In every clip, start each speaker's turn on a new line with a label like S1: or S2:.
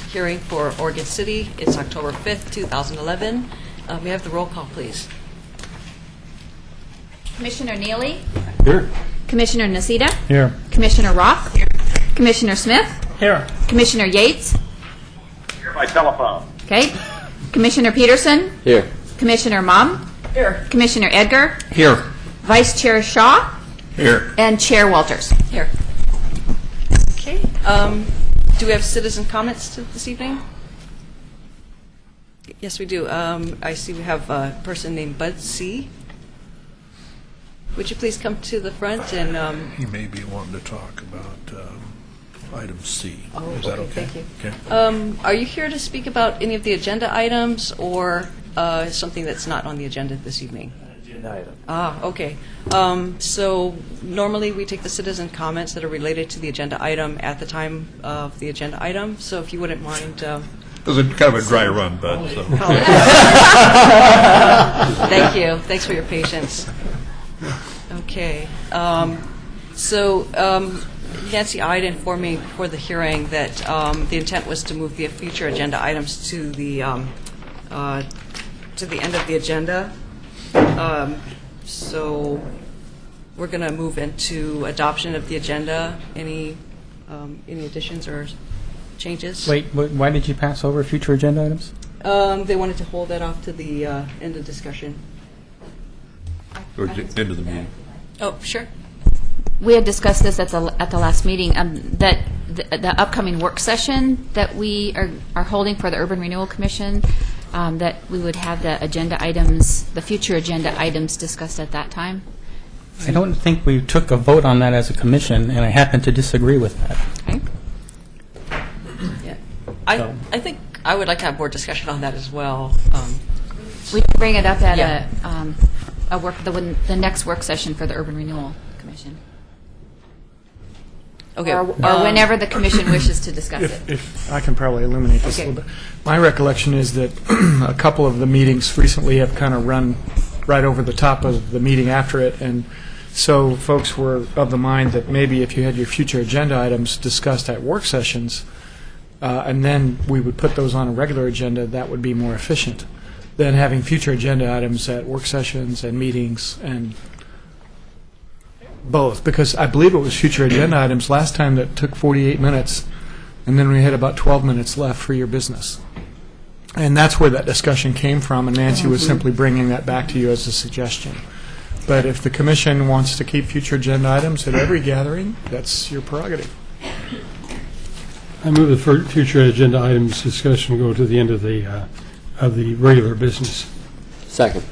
S1: hearing for Oregon City. It's October 5th, 2011. We have the roll call, please.
S2: Commissioner Neely?
S3: Here.
S2: Commissioner Nacita?
S3: Here.
S2: Commissioner Roth? Here. Commissioner Smith?
S3: Here.
S2: Commissioner Yates?
S4: Here by telephone.
S2: Okay. Commissioner Peterson?
S3: Here.
S2: Commissioner Mom?
S1: Here.
S2: Commissioner Edgar?
S3: Here.
S2: Vice Chair Shaw?
S3: Here.
S2: And Chair Walters.
S1: Here. Okay. Do we have citizen comments this evening? Yes, we do. I see we have a person named Bud C. Would you please come to the front and...
S5: He may be wanting to talk about item C.
S1: Oh,
S5: Is that okay?
S1: Thank you.
S5: Okay.
S1: Are you here to speak about any of the agenda items or something that's not on the agenda this evening?
S3: Agenda item.
S1: Ah, okay. So normally we take the citizen comments that are related to the agenda item at the time of the agenda item. So if you wouldn't mind...
S5: It was kind of a dry run, Bud. So.
S1: Thank you. Thanks for your patience. Okay. Nancy Ide informed me before the hearing that the intent was to move the future agenda items to the end of the agenda. So we're going to move into adoption of the agenda. Any additions or changes?
S3: Wait, why did you pass over future agenda items?
S1: They wanted to hold that off to the end of discussion.
S5: Or end of the meeting.
S1: Oh, sure.
S2: We had discussed this at the last meeting, that the upcoming work session that we are holding for the Urban Renewal Commission, that we would have the agenda items, the future agenda items discussed at that time.
S3: I don't think we took a vote on that as a commission, and I happen to disagree with that.
S2: Okay.
S1: Yeah. I think I would like to have more discussion on that as well.
S2: We can bring it up at
S1: Yeah.
S2: the next work session for the Urban Renewal Commission.
S1: Okay.
S2: Or whenever the commission wishes to discuss it.
S6: If I can probably illuminate this
S1: Okay.
S6: a little bit. My recollection is that a couple of the meetings recently have kind of run right over the top of the meeting after it, and so folks were of the mind that maybe if you had your future agenda items discussed at work sessions, and then we would put those on a regular agenda, that would be more efficient than having future agenda items at work sessions and meetings and both, because I believe it was future agenda items last time that took 48 minutes, and then we had about 12 minutes left for your business. And that's where that discussion came from, and Nancy was simply bringing that back to you as a suggestion. But if the commission wants to keep future agenda items at every gathering, that's your prerogative.
S7: I move the future agenda items discussion go to the end of the regular business.
S8: Second.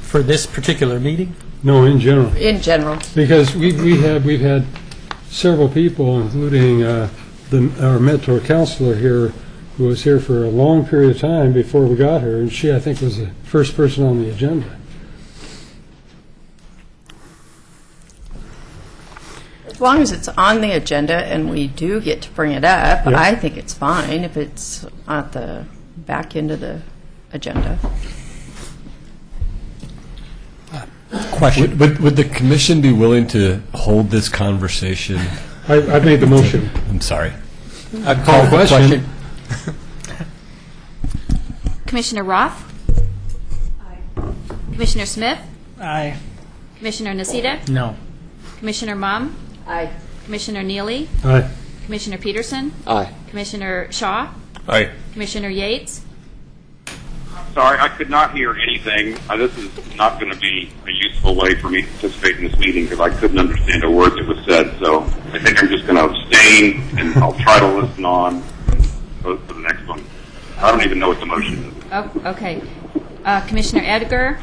S3: For this particular meeting?
S7: No, in general.
S2: In general.
S7: Because we've had several people, including our Metro counselor here, who was here for a long period of time before we got her, and she, I think, was the first person on the agenda.
S9: As long as it's on the agenda and we do get to bring it up,
S7: Yep.
S9: I think it's fine if it's at the back end of the agenda.
S3: Question.
S8: Would the commission be willing to hold this conversation?
S7: I made the motion.
S8: I'm sorry.
S3: I'd call the question.
S2: Commissioner Roth? Aye. Commissioner Smith?
S3: Aye.
S2: Commissioner Nacita?
S3: No.
S2: Commissioner Mom?
S9: Aye.
S2: Commissioner Neely?
S7: Aye.
S2: Commissioner Peterson?
S8: Aye.
S2: Commissioner Shaw?
S5: Aye.
S2: Commissioner Yates?
S4: Sorry, I could not hear anything. This is not going to be a useful way for me to participate in this meeting because I couldn't understand a word that was said. So I think I'm just going to abstain, and I'll try to listen on for the next one. I don't even know what the motion is.
S2: Oh, okay. Commissioner Edgar?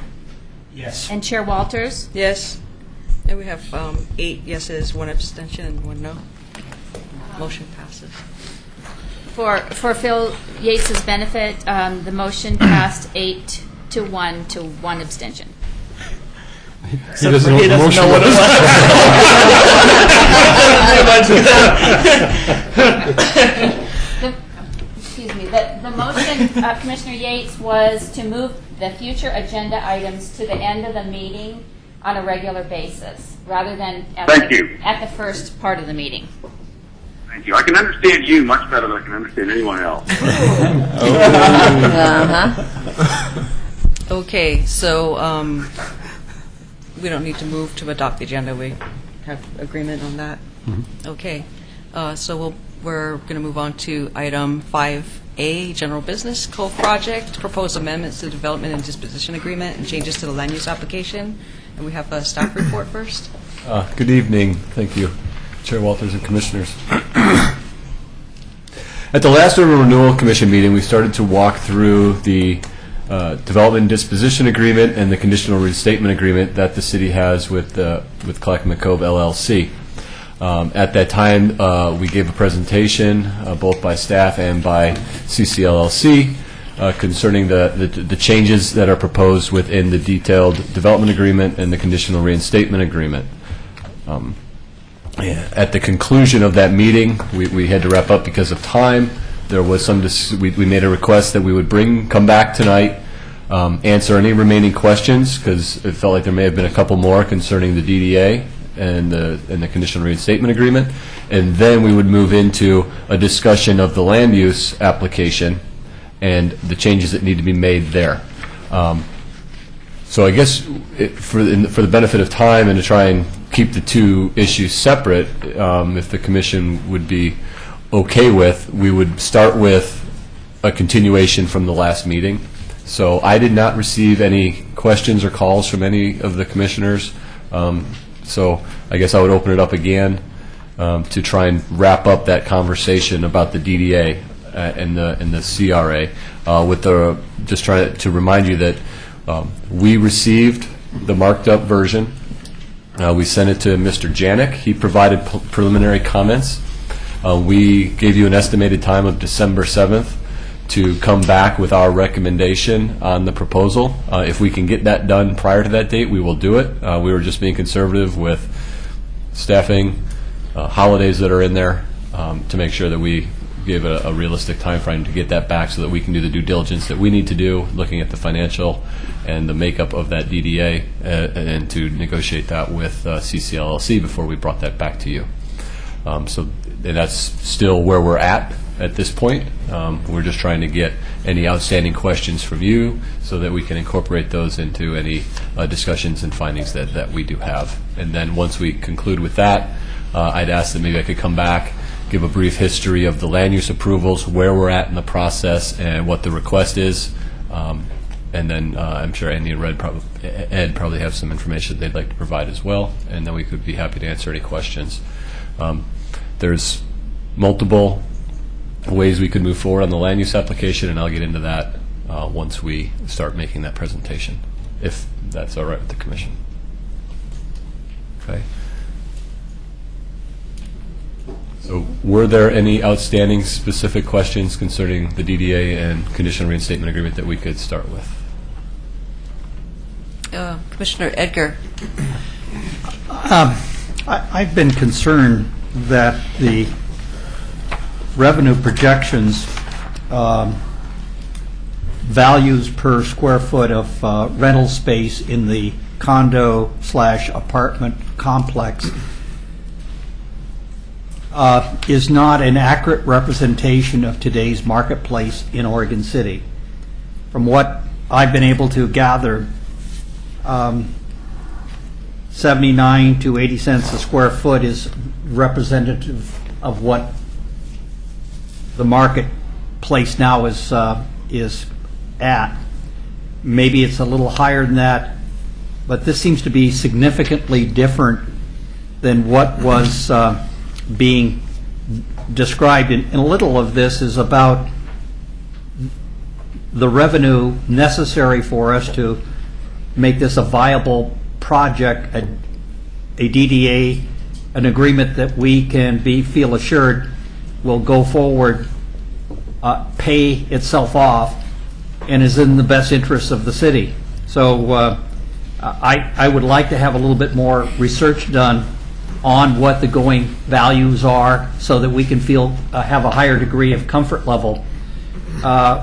S3: Yes.
S2: And Chair Walters?
S1: Yes. And we have 8 yeses, 1 abstention, and 1 no. Motion passes.
S2: For Phil Yates's benefit, the motion passed 8-1 to 1 abstention.
S7: He doesn't know what the motion was.
S2: Excuse me. The motion, Commissioner Yates, was to move the future agenda items to the end of the meeting on a regular basis, rather than at the first part of the meeting.
S4: Thank you. I can understand you much better than I can understand anyone else.
S1: Okay, so we don't need to move to adopt the agenda. We have agreement on that? Okay. So we're going to move on to item 5A, General Business Cove Project, proposed amendments to the Development and Disposition Agreement and changes to the land use application. And we have a staff report first.
S8: Good evening. Thank you, Chair Walters and Commissioners. At the last Urban Renewal Commission meeting, we started to walk through the Development and Disposition Agreement and the Conditional Reinstatement Agreement that the city has with Clackamas Cove LLC. At that time, we gave a presentation, both by staff and by CCLLC, concerning the changes that are proposed within the detailed development agreement and the conditional reinstatement agreement. At the conclusion of that meeting, we had to wrap up because of time. There was we made a request that we would come back tonight, answer any remaining questions, because it felt like there may have been a couple more concerning the DDA and the conditional reinstatement agreement, and then we would move into a discussion of the land use application and the changes that need to be made there. So I guess for the benefit of time and to try and keep the two issues separate, if the commission would be okay with, we would start with a continuation from the last meeting. So I did not receive any questions or calls from any of the commissioners. So I guess I would open it up again to try and wrap up that conversation about the DDA and the CRA. Just trying to remind you that we received the marked up version. We sent it to Mr. Janik. He provided preliminary comments. We gave you an estimated time of December 7th to come back with our recommendation on the proposal. If we can get that done prior to that date, we will do it. We were just being conservative with staffing, holidays that are in there, to make sure that we give a realistic time frame to get that back so that we can do the due diligence that we need to do, looking at the financial and the makeup of that DDA, and to negotiate that with CCLLC before we brought that back to you. So that's still where we're at this point. We're just trying to get any outstanding questions from you so that we can incorporate those into any discussions and findings that we do have. And then once we conclude with that, I'd ask that maybe I could come back, give a brief history of the land use approvals, where we're at in the process, and what the request is. And then I'm sure Andy and Ed probably have some information they'd like to provide as well, and then we could be happy to answer any questions. There's multiple ways we could move forward on the land use application, and I'll get into that once we start making that presentation, if that's all right with the commission. Okay. So were there any outstanding specific questions concerning the DDA and conditional reinstatement agreement that we could start with?
S1: Commissioner Edgar.
S10: I've been concerned that the revenue projections, values per square foot of rental space in the condo/apartment complex is not an accurate representation of today's marketplace in Oregon City. From what I've been able to gather, 79 to 80 cents a square foot is representative of what the marketplace now is at. Maybe it's a little higher than that, but this seems to be significantly different than what was being described. And a little of this is about the revenue necessary for us to make this a viable project, a DDA, an agreement that we can feel assured will go forward, pay itself off, and is in the best interest of the city. So I would like to have a little bit more research done on what the going values are so that we can have a higher degree of comfort level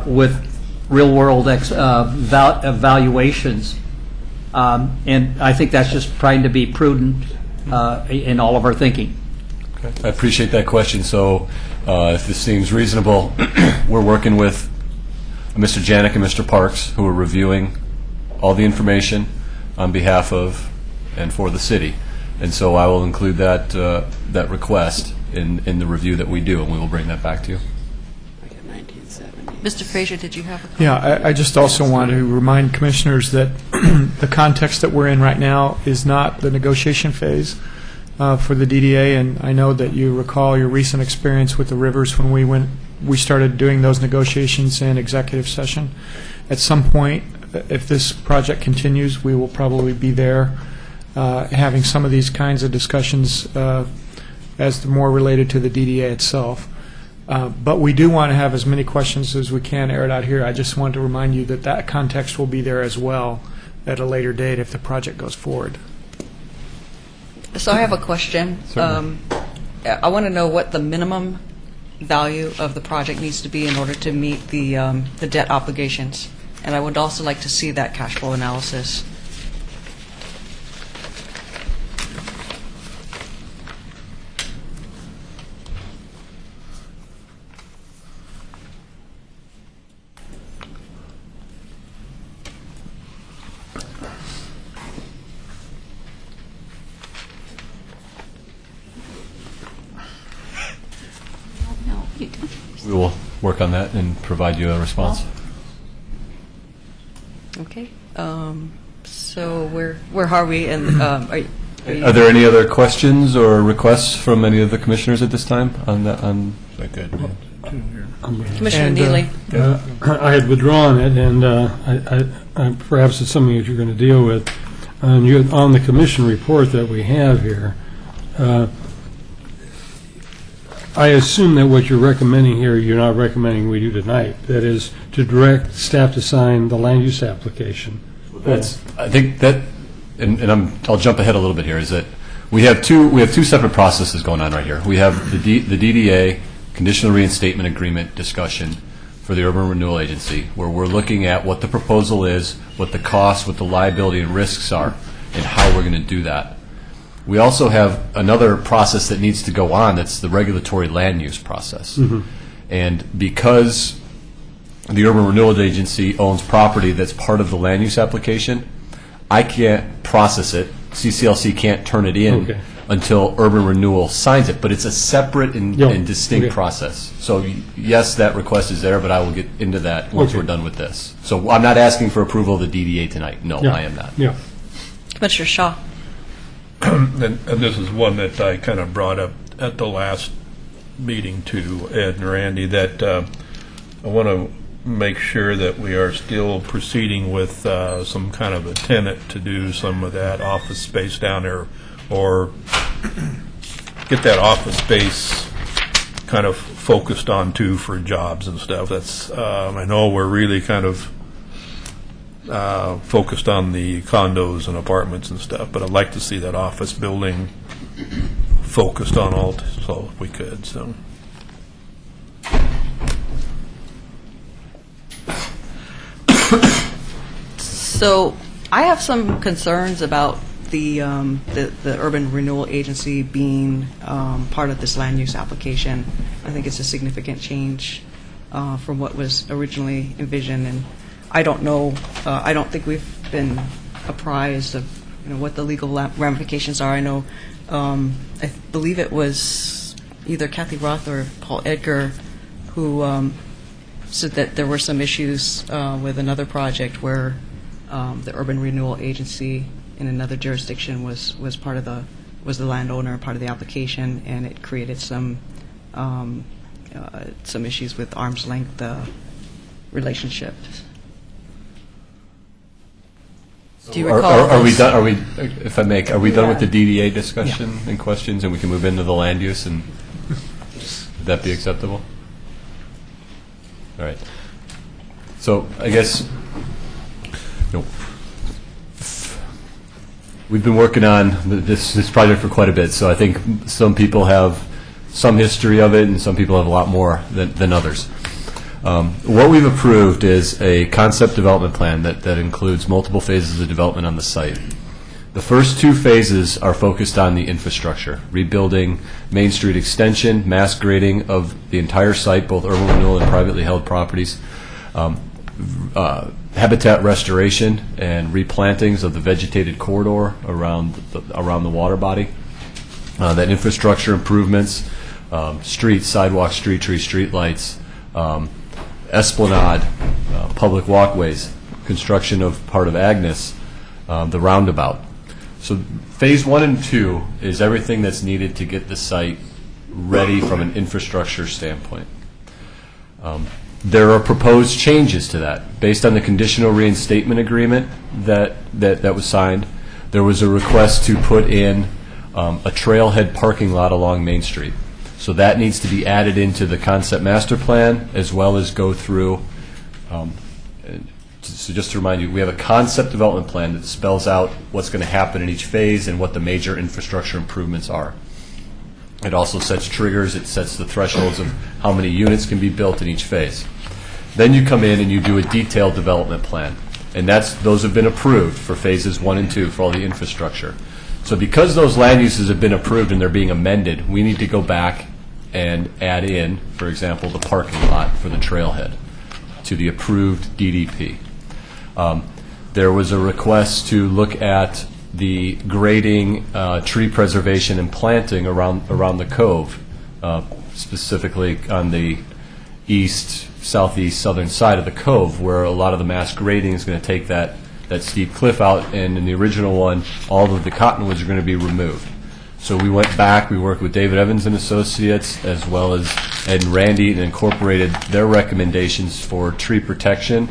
S10: with real-world evaluations. And I think that's just trying to be prudent in all of our thinking.
S8: I appreciate that question. So if this seems reasonable, we're working with Mr. Janik and Mr. Parks, who are reviewing all the information on behalf of and for the city. And so I will include that that request in the review that we do, and we will bring that back to you.
S1: Mr. Frazier, did you have a comment?
S6: Yeah, I just also want to remind commissioners that the context that we're in right now is not the negotiation phase for the DDA, and I know that you recall your recent experience with the rivers when we started doing those negotiations in executive session. At some point, if this project continues, we will probably be there having some of these kinds of discussions as more related to the DDA itself. But we do want to have as many questions as we can aired out here. I just want to remind you that that context will be there as well at a later date if the project goes forward.
S1: So I have a question. I want to know what the minimum value of the project needs to be in order to meet the debt obligations. And I would also like to see that cash flow analysis.
S8: We will work on that and provide you a response.
S1: Okay. So where are we? And are
S8: there any other questions or requests from any of the commissioners at this time on that?
S1: Commissioner Neely?
S7: I had withdrawn it, and I perhaps it's something that you're going to deal with. On the commission report that we have here, I assume that what you're recommending here, you're not recommending we do tonight. That is to direct staff to sign the land use application.
S8: I think that, and I'll jump ahead a little bit here. Is that we have two separate processes going on right here. We have the DDA conditional reinstatement agreement discussion for the Urban Renewal Agency, where we're looking at what the proposal is, what the costs, what the liability and risks are, and how we're going to do that. We also have another process that needs to go on. That's the regulatory land use process. Mm-hmm. And because the Urban Renewal Agency owns property that's part of the land use application, I can't process it. CCLC can't turn it in until Urban Renewal signs it. But it's a separate and distinct process. So yes, that request is there, but I will get into that once we're done with this. So I'm not asking for approval of the DDA tonight. No, I am not.
S7: Yeah.
S1: Commissioner Shaw.
S5: And this is one that I kind of brought up at the last meeting to Ed and Randy, that I want to make sure that we are still proceeding with some kind of a tenant to do some of that office space down there, or get that office space kind of focused on too for jobs and stuff. That's I know we're really kind of focused on the condos and apartments and stuff, but I'd like to see that office building focused on all, so if we could.
S1: So I have some concerns about the Urban Renewal Agency being part of this land use application. I think it's a significant change from what was originally envisioned, and I don't know. I don't think we've been apprised of what the legal ramifications are. I know. I believe it was either Kathy Roth or Paul Edgar who said that there were some issues with another project where the Urban Renewal Agency in another jurisdiction was the landowner, part of the application, and it created some issues with arm's length relationships. Do you recall?
S8: Are we done? Are we, if I may, are we done with the DDA discussion and questions, and we can move into the land use? And would that be acceptable? All right. So I guess we've been working on this project for quite a bit. So I think some people have some history of it, and some people have a lot more than others. What we've approved is a concept development plan that includes multiple phases of development on the site. The first two phases are focused on the infrastructure, rebuilding Main Street extension, mass grading of the entire site, both urban renewal and privately held properties, habitat restoration and replantings of the vegetated corridor around the water body, then infrastructure improvements, streets, sidewalks, street trees, street lights, esplanade, public walkways, construction of part of Agnes, the roundabout. So phase 1 and 2 is everything that's needed to get the site ready from an infrastructure standpoint. There are proposed changes to that. Based on the conditional reinstatement agreement that was signed, there was a request to put in a trailhead parking lot along Main Street. So that needs to be added into the concept master plan, as well as go through, so just to remind you, we have a concept development plan that spells out what's going to happen in each phase and what the major infrastructure improvements are. It also sets triggers, it sets the thresholds of how many units can be built in each phase. Then you come in and you do a detailed development plan. And those have been approved for phases 1 and 2 for all the infrastructure. So because those land uses have been approved and they're being amended, we need to go back and add in, for example, the parking lot for the trailhead to the approved DDP. There was a request to look at the grading, tree preservation, and planting around the cove, specifically on the east, southeast, southern side of the cove, where a lot of the mass grading is going to take that steep cliff out, and in the original one, all of the cottonwoods are going to be removed. So we went back, we worked with David Evans and Associates, as well as Ed and Randy, and incorporated their recommendations for tree protection,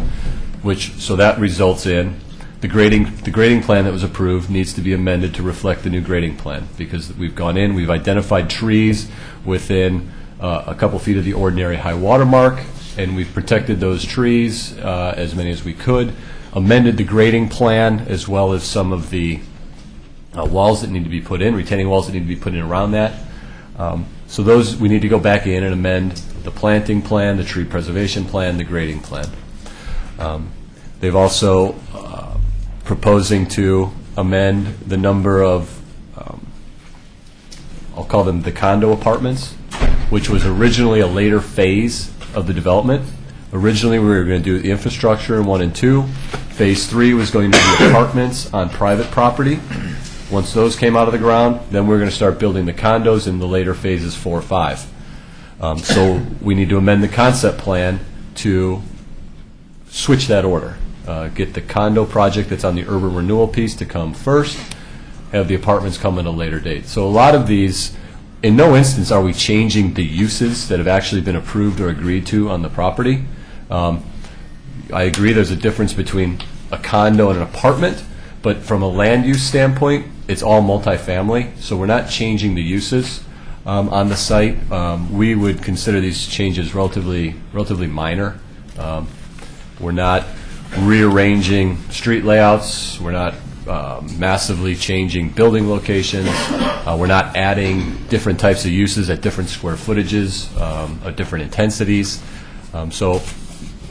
S8: so that results in the grading plan that was approved needs to be amended to reflect the new grading plan, because we've gone in, we've identified trees within a couple feet of the ordinary high water mark, and we've protected those trees, as many as we could, amended the grading plan, as well as some of the walls that need to be put in, retaining walls that need to be put in around that. So those, we need to go back in and amend the planting plan, the tree preservation plan, the grading plan. They've also proposing to amend the number of, I'll call them the condo apartments, which was originally a later phase of the development. Originally, we were going to do the infrastructure in 1 and 2. Phase 3 was going to be apartments on private property. Once those came out of the ground, then we're going to start building the condos in the later phases 4 or 5. So we need to amend the concept plan to switch that order. Get the condo project that's on the urban renewal piece to come first, have the apartments come at a later date. So a lot of these, in no instance are we changing the uses that have actually been approved or agreed to on the property. I agree there's a difference between a condo and an apartment, but from a land use standpoint, it's all multifamily, so we're not changing the uses on the site. We would consider these changes relatively minor. We're not rearranging street layouts. We're not massively changing building locations. We're not adding different types of uses at different square footages, at different intensities. So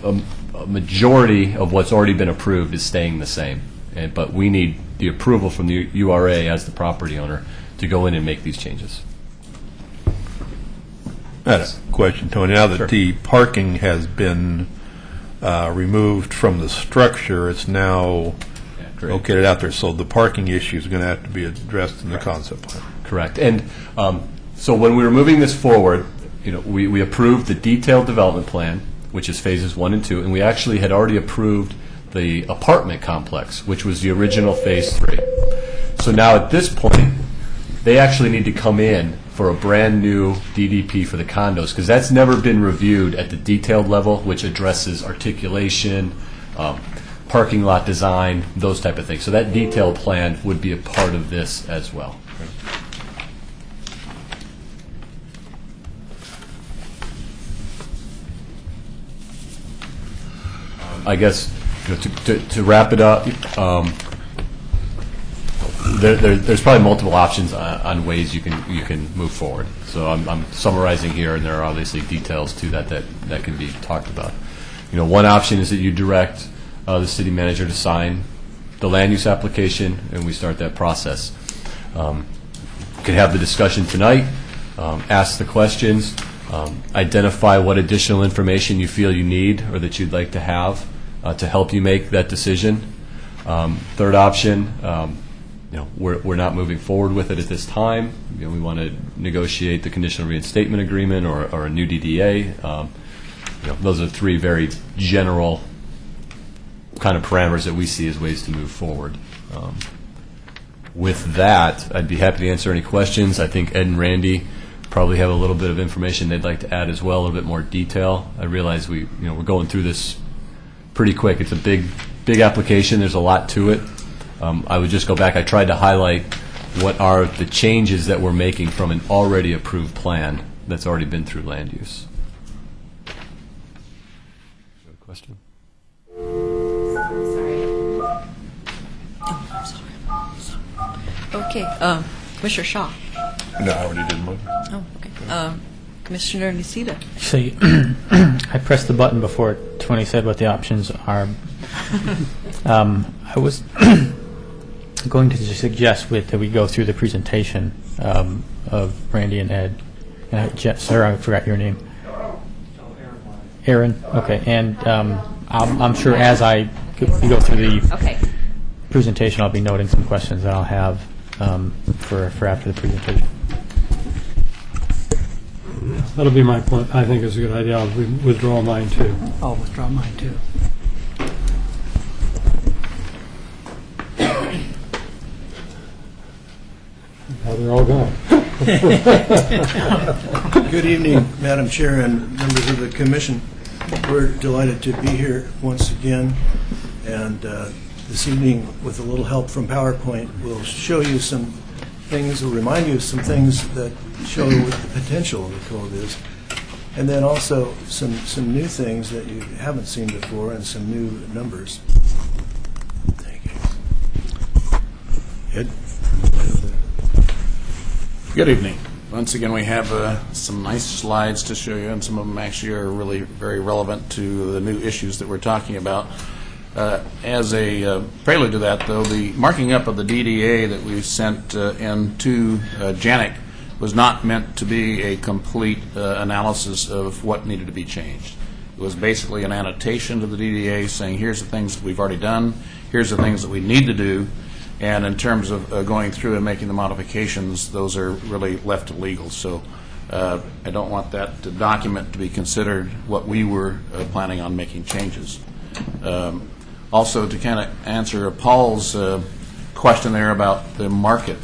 S8: a majority of what's already been approved is staying the same. But we need the approval from the URA as the property owner to go in and make these changes.
S5: I had a question, Tony. Now that the parking has been removed from the structure, it's now located out there. So the parking issue is going to have to be addressed in the concept plan.
S8: Correct. And so when we were moving this forward, we approved the detailed development plan, which is phases 1 and 2, and we actually had already approved the apartment complex, which was the original phase 3. So now at this point, they actually need to come in for a brand new DDP for the condos, because that's never been reviewed at the detailed level, which addresses articulation, parking lot design, those type of things. So that detailed plan would be a part of this as well. I guess to wrap it up, there's probably multiple options on ways you can move forward. So I'm summarizing here, and there are obviously details to that can be talked about. One option is that you direct the city manager to sign the land use application, and we start that process. Could have the discussion tonight, ask the questions, identify what additional information you feel you need or that you'd like to have to help you make that decision. Third option, we're not moving forward with it at this time. We want to negotiate the conditional reinstatement agreement or a new DDA. Those are three very general kind of parameters that we see as ways to move forward. With that, I'd be happy to answer any questions. I think Ed and Randy probably have a little bit of information they'd like to add as well, a little bit more detail. I realize we're going through this pretty quick. It's a big application. There's a lot to it. I would just go back. I tried to highlight what are the changes that we're making from an already approved plan that's already been through land use. You have a question?
S1: Okay, Commissioner Shaw.
S5: No, I already did mine.
S1: Oh, okay. Commissioner Nocita.
S3: See, I pressed the button before Tony said what the options are. I was going to suggest that we go through the presentation of Randy and Ed. And sir, I forgot your name. Aaron. Okay, and I'm sure as we go through the presentation, I'll be noting some questions that I'll have for after the presentation.
S7: That'll be my point. I think it's a good idea. I'll withdraw mine, too.
S11: I'll withdraw mine, too.
S7: Now they're all gone.
S12: Good evening, Madam Chair and members of the Commission. We're delighted to be here once again, and this evening, with a little help from PowerPoint, we'll show you some things, or remind you of some things that show what the potential of the code is, and then also some new things that you haven't seen before and some new numbers. Thank you. Ed?
S13: Good evening. Once again, we have some nice slides to show you, and some of them actually are really very relevant to the new issues that we're talking about. As a prelude to that, though, the marking up of the DDA that we sent in to Janik was not meant to be a complete analysis of what needed to be changed. It was basically an annotation to the DDA saying, here's the things that we've already done, here's the things that we need to do, and in terms of going through and making the modifications, those are really left to legal. So I don't want that document to be considered what we were planning on making changes. Also, to kind of answer Paul's question there about the market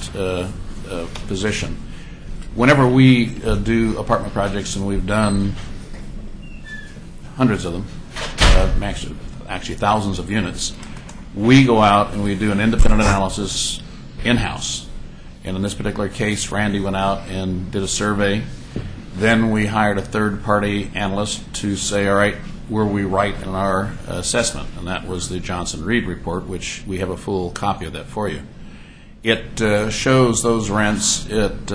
S13: position, whenever we do apartment projects, and we've done hundreds of them, actually thousands of units, we go out and we do an independent analysis in-house. And in this particular case, Randy went out and did a survey. Then we hired a third-party analyst to say, all right, were we right in our assessment? And that was the Johnson-Reed report, which we have a full copy of that for you. It shows those rents at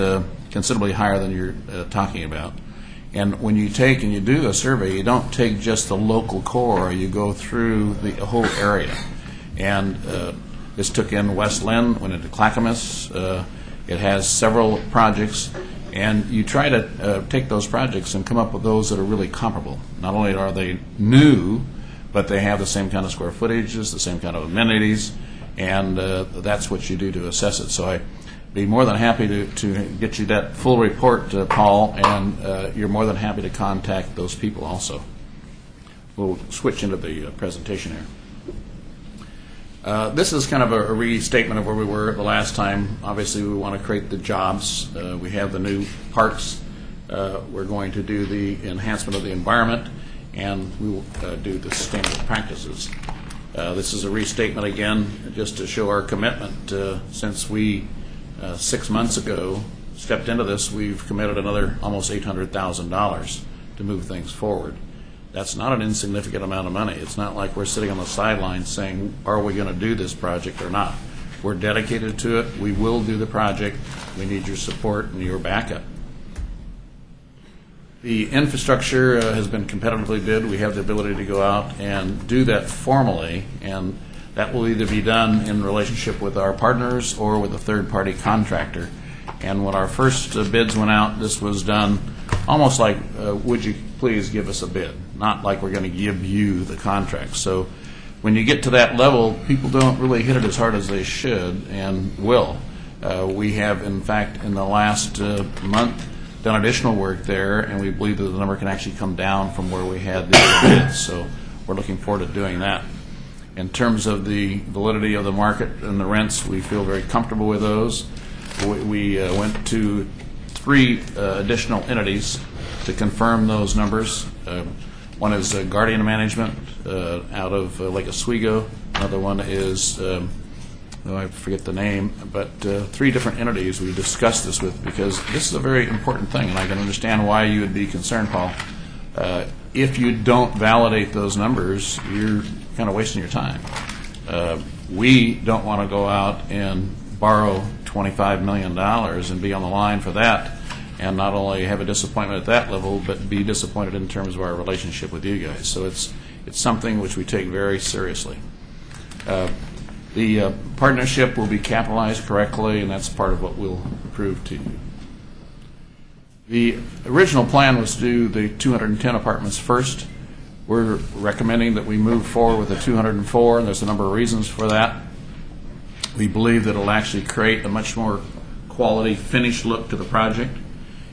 S13: considerably higher than you're talking about. And when you take and you do a survey, you don't take just the local core, you go through the whole area. And this took in West Lynn, went into Clackamas. It has several projects. And you try to take those projects and come up with those that are really comparable. Not only are they new, but they have the same kind of square footages, the same kind of amenities, and that's what you do to assess it. So I'd be more than happy to get you that full report, Paul, and you're more than happy to contact those people also. We'll switch into the presentation here. This is kind of a restatement of where we were the last time. Obviously, we want to create the jobs. We have the new parks. We're going to do the enhancement of the environment, and we will do the sustainable practices. This is a restatement, again, just to show our commitment. Since we, 6 months ago, stepped into this, we've committed another almost $800,000 to move things forward. That's not an insignificant amount of money. It's not like we're sitting on the sidelines saying, are we going to do this project or not? We're dedicated to it. We will do the project. We need your support and your backup. The infrastructure has been competitively bid. We have the ability to go out and do that formally, and That will either be done in relationship with our partners or with a third-party contractor. And when our first bids went out, this was done almost like, would you please give us a bid? Not like we're going to give you the contract. So when you get to that level, people don't really hit it as hard as they should and will. We have, in fact, in the last month, done additional work there, and we believe that the number can actually come down from where we had the other bids. So we're looking forward to doing that. In terms of the validity of the market and the rents, we feel very comfortable with those. We went to 3 additional entities to confirm those numbers. One is Guardian Management out of Lake Oswego. Another one is, I forget the name, but 3 different entities we discussed this with, because this is a very important thing, and I can understand why you would be concerned, Paul. If you don't validate those numbers, you're kind of wasting your time. We don't want to go out and borrow $25 million and be on the line for that, and not only have a disappointment at that level, but be disappointed in terms of our relationship with you guys. So it's something which we take very seriously. The partnership will be capitalized correctly, and that's part of what we'll prove to you. The original plan was to do the 210 apartments first. We're recommending that we move forward with the 204, and there's a number of reasons for that. We believe that it'll actually create a much more quality, finished look to the project.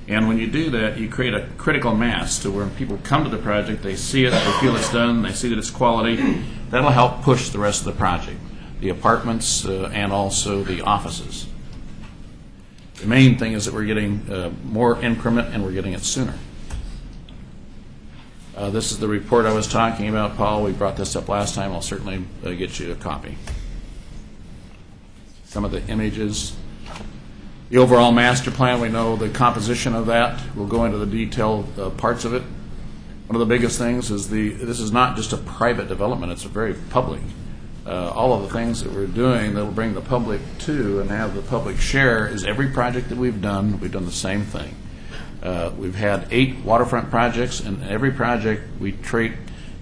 S13: And when you do that, you create a critical mass to where when people come to the project, they see it, they feel it's done, they see that it's quality. That'll help push the rest of the project, the apartments and also the offices. The main thing is that we're getting more increment and we're getting it sooner. This is the report I was talking about, Paul. We brought this up last time. I'll certainly get you a copy. Some of the images. The overall master plan, we know the composition of that. We'll go into the detailed parts of it. One of the biggest things is this is not just a private development, it's a very public. All of the things that we're doing that will bring the public to and have the public share is every project that we've done the same thing. We've had 8 waterfront projects, and every project we treat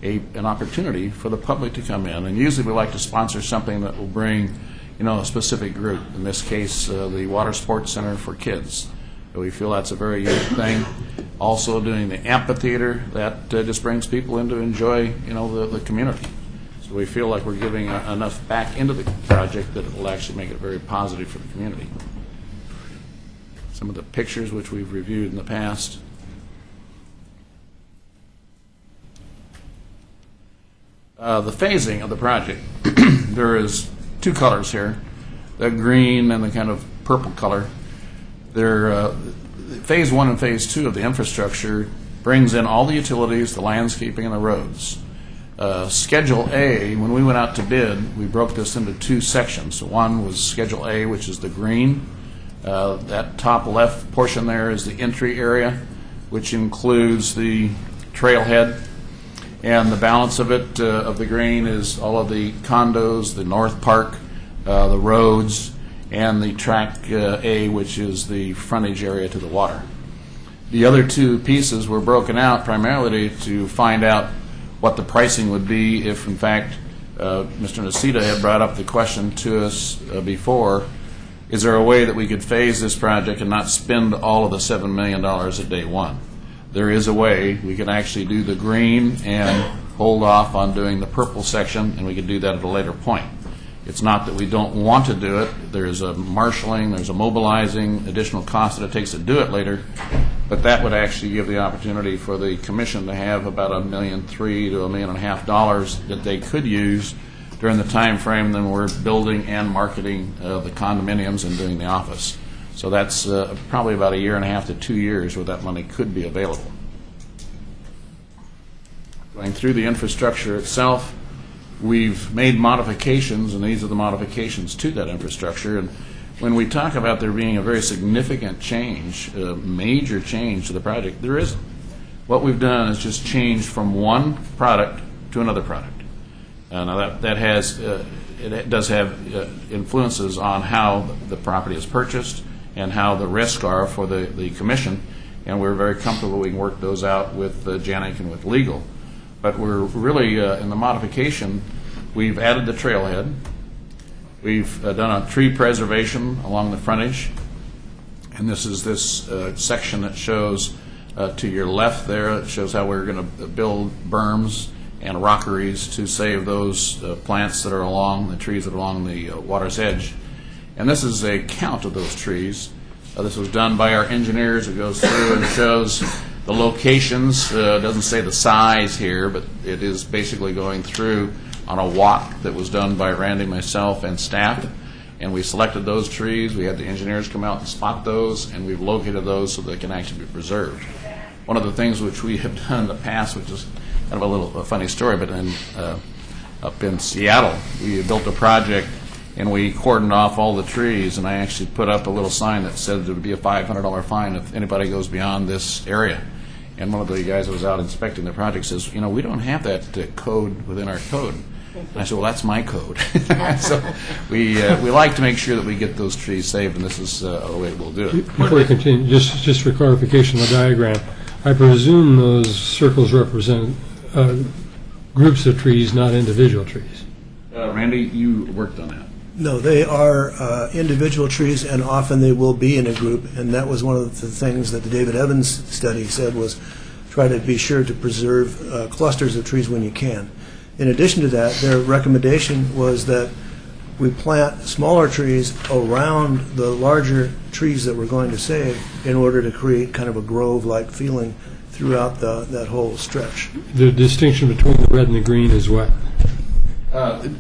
S13: an opportunity for the public to come in. And usually we like to sponsor something that will bring a specific group. In this case, the Water Sports Center for kids. We feel that's a very unique thing. Also doing the amphitheater, that just brings people in to enjoy the community. So we feel like we're giving enough back into the project that it will actually make it very positive for the community. Some of the pictures which we've reviewed in the past. The phasing of the project. There is 2 colors here, the green and the kind of purple color. Phase 1 and Phase 2 of the infrastructure brings in all the utilities, the landscaping, and the roads. Schedule A, when we went out to bid, we broke this into 2 sections. One was Schedule A, which is the green. That top left portion there is the entry area, which includes the trailhead. And the balance of it, of the green, is all of the condos, the North Park, the roads, and the Track A, which is the frontage area to the water. The other 2 pieces were broken out primarily to find out what the pricing would be if, in fact, Mr. Nacita had brought up the question to us before, is there a way that we could phase this project and not spend all of the $7 million at day one? There is a way. We can actually do the green and hold off on doing the purple section, and we can do that at a later point. It's not that we don't want to do it. There's a marshaling, there's a mobilizing, additional cost that it takes to do it later, but that would actually give the opportunity for the commission to have about $1.3 million to $1.5 million that they could use during the time frame when we're building and marketing the condominiums and doing the office. So that's probably about 1.5 years to 2 years where that money could be available. Going through the infrastructure itself, we've made modifications, and these are the modifications to that infrastructure. And when we talk about there being a very significant change, a major change to the project, there isn't. What we've done is just changed from one product to another product. Now that has, it does have influences on how the property is purchased and how the risks are for the commission, and we're very comfortable we can work those out with Janik and with legal. But we're really, in the modification, we've added the trailhead. We've done a tree preservation along the frontage. And this is this section that shows to your left there, it shows how we're going to build berms and rockeries to save those plants that are along, the trees that are along the water's edge. And this is a count of those trees. This was done by our engineers. It goes through and shows the locations. It doesn't say the size here, but it is basically going through on a walk that was done by Randy, myself, and staff. And we selected those trees. We had the engineers come out and spot those, and we've located those so they can actually be preserved. One of the things which we have done in the past, which is kind of a funny story, but up in Seattle, we built a project and we cordoned off all the trees, and I actually put up a little sign that said there would be a $500 fine if anybody goes beyond this area. And one of the guys that was out inspecting the project says, we don't have that code within our code. And I said, well, that's my code. So we like to make sure that we get those trees saved, and this is the way we'll do it.
S7: Before you continue, just for clarification of the diagram, I presume those circles represent groups of trees, not individual trees.
S13: Randy, you worked on that.
S12: No, they are individual trees, and often they will be in a group, and that was one of the things that the David Evans study said was try to be sure to preserve clusters of trees when you can. In addition to that, their recommendation was that we plant smaller trees around the larger trees that we're going to save in order to create kind of a grove-like feeling throughout that whole stretch.
S7: The distinction between the red and the green is what?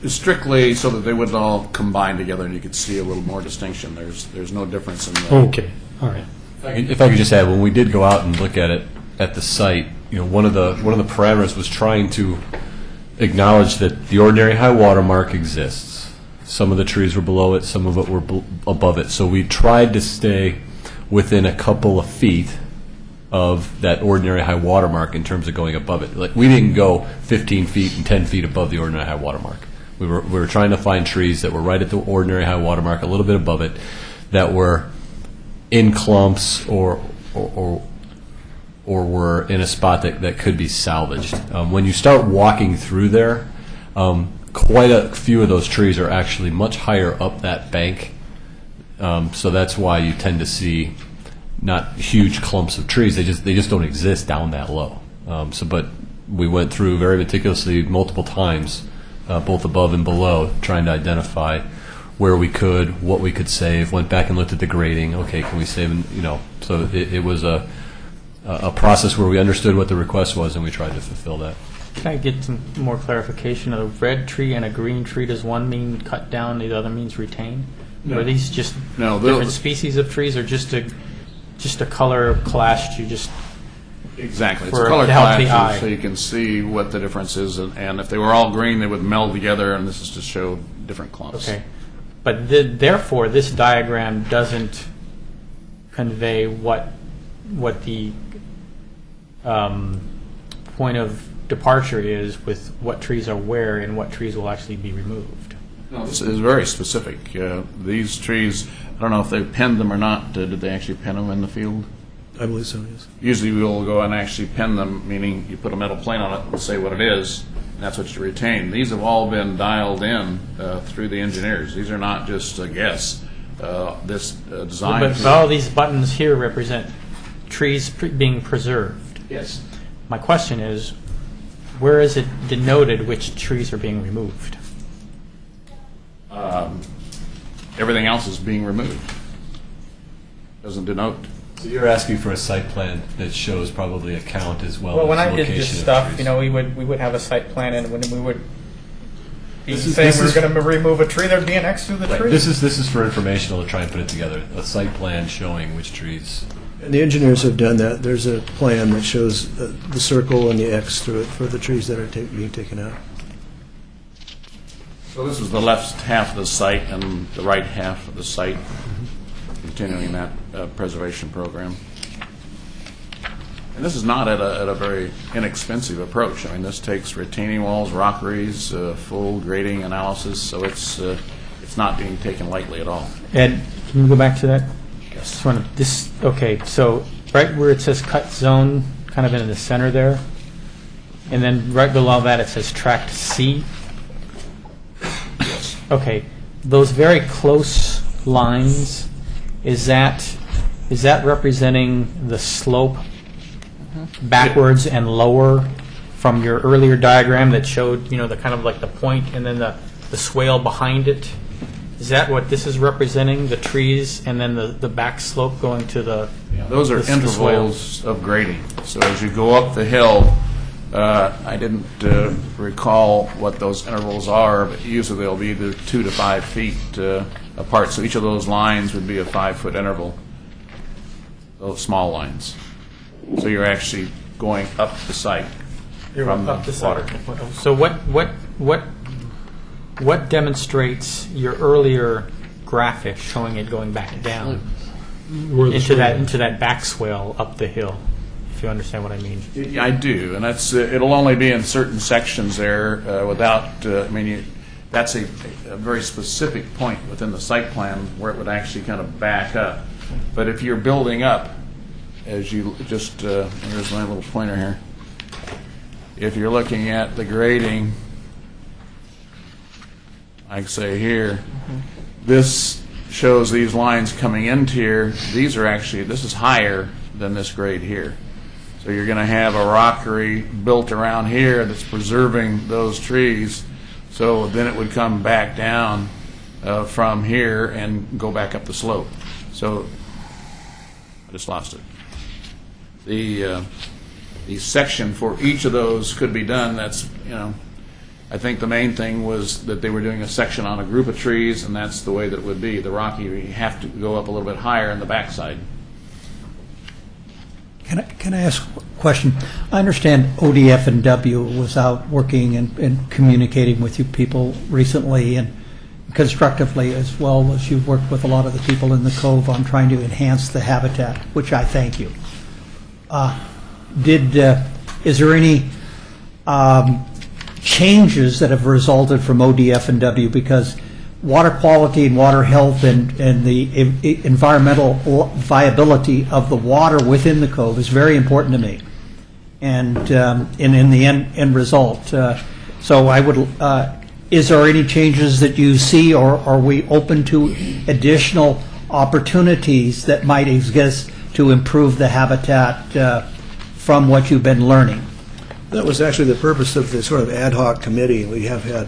S13: Strictly so that they wouldn't all combine together and you could see a little more distinction. There's no difference in the...
S7: Okay, all right.
S8: If I could just add, when we did go out and look at it at the site, one of the parameters was trying to acknowledge that the ordinary high water mark exists. Some of the trees were below it, some of it were above it. So we tried to stay within a couple of feet of that ordinary high water mark in terms of going above it. Like, we didn't go 15 feet and 10 feet above the ordinary high water mark. We were trying to find trees that were right at the ordinary high water mark, a little bit above it, that were in clumps or were in a spot that could be salvaged. When you start walking through there, quite a few of those trees are actually much higher up that bank. So that's why you tend to see not huge clumps of trees. They just don't exist down that low. But we went through very meticulously multiple times, both above and below, trying to identify where we could, what we could save. Went back and looked at the grading. Okay, can we save? So it was a process where we understood what the request was and we tried to fulfill that.
S11: Can I get some more clarification? A red tree and a green tree, does one mean cut down, the other means retain? No. Are these just different species of trees, or just a color clash to just...
S13: Exactly. It's a color clash so you can see what the difference is, and if they were all green, they would meld together, and this is to show different clumps.
S11: Okay. But therefore, this diagram doesn't convey what the point of departure is with what trees are where and what trees will actually be removed.
S13: No, this is very specific. These trees, I don't know if they pinned them or not. Did they actually pin them in the field?
S12: I believe so, yes.
S13: Usually we'll go and actually pin them, meaning you put a metal plate on it and say what it is, and that's what you retain. These have all been dialed in through the engineers. These are not just a guess. This design...
S11: But all these buttons here represent trees being preserved.
S13: Yes.
S11: My question is, where is it denoted which trees are being removed?
S13: Everything else is being removed. Doesn't denote.
S8: So you're asking for a site plan that shows probably a count as well.
S11: Well, when
S8: as
S11: I did
S8: location
S11: this
S8: of
S11: stuff,
S8: trees.
S11: we would have a site plan, and when we would be saying we were going to remove a tree, there'd be an X through the tree.
S8: This is for informational to try and put it together. A site plan showing which trees.
S12: And the engineers have done that. There's a plan that shows the circle and the X through it for the trees that are being taken out.
S13: So this is the left half of the site and the right half of the site, continuing that preservation program. And this is not at a very inexpensive approach. I mean, this takes retaining walls, rockeries, full grading analysis, so it's not being taken lightly at all.
S11: Ed, can you go back to that?
S13: Yes.
S11: Okay, so right where it says cut zone, kind of in the center there, and then right below that it says tract C. Okay, those very close lines, is that representing the slope backwards and lower from your earlier diagram that showed, the kind of like the point and then the swale behind it? Is that what this is representing, the trees and then the back slope going to the
S13: Those are
S11: the
S13: intervals of grading. So as you go up the hill, I didn't recall what those intervals are, but usually they'll be either 2 to 5 feet apart. So each of those lines would be a 5-foot interval, those small lines. So you're actually going up the site from
S11: up
S13: the
S11: the
S13: water.
S11: side. So what demonstrates your earlier graphic showing it going back down
S7: Where the
S11: into
S7: swale-
S11: that back swale up the hill? If you understand what I mean.
S13: Yeah, I do, and that's it'll only be in certain sections there without. That's a very specific point within the site plan where it would actually kind of back up. But if you're building up, as you just here's my little pointer here. If you're looking at the grading, like say here, this shows these lines coming into here. These are actually, this is higher than this grade here. So you're going to have a rockery built around here that's preserving those trees. So then it would come back down from here and go back up the slope. So I just lost it. The section for each of those could be done. That's, I think the main thing was that they were doing a section on a group of trees, and that's the way that it would be. The rocky, you have to go up a little bit higher in the backside.
S10: Can I ask a question? I understand ODF and W was out working and communicating with you people recently and constructively, as well as you've worked with a lot of the people in the Cove on trying to enhance the habitat, which I thank you. Is there any changes that have resulted from ODF and W? Because water quality and water health and the environmental viability of the water within the Cove is very important to me, and in the end result. So I would. Is there any changes that you see, or are we open to additional opportunities that might exist to improve the habitat from what you've been learning?
S12: That was actually the purpose of the sort of ad hoc committee. We have had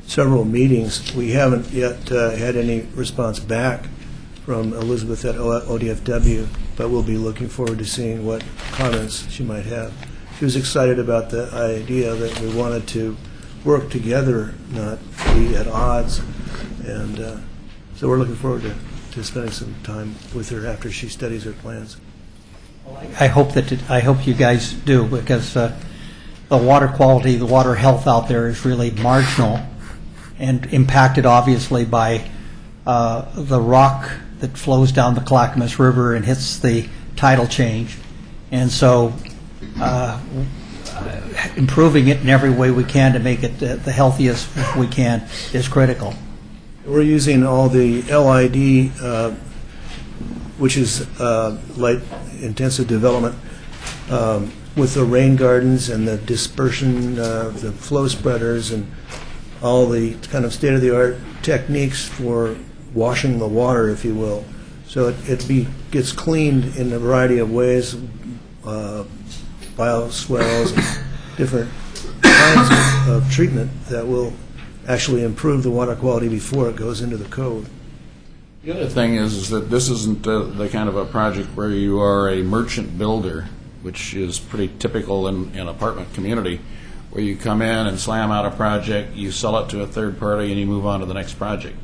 S12: several meetings. We haven't yet had any response back from Elizabeth at ODFW, but we'll be looking forward to seeing what comments she might have. She was excited about the idea that we wanted to work together, not be at odds, and so we're looking forward to spending some time with her after she studies her plans.
S10: I hope you guys do, because the water quality, the water health out there is really marginal and impacted obviously by the rock that flows down the Clackamas River and hits the tidal change. And so improving it in every way we can to make it the healthiest we can is critical.
S12: We're using all the LID, which is light intensive development, with the rain gardens and the dispersion, the flow spreaders, and all the kind of state-of-the-art techniques for washing the water, if you will. So it gets cleaned in a variety of ways, bioswales, different kinds of treatment that will actually improve the water quality before it goes into the cove.
S13: The other thing is that this isn't the kind of a project where you are a merchant builder, which is pretty typical in an apartment community, where you come in and slam out a project, you sell it to a third party, and you move on to the next project.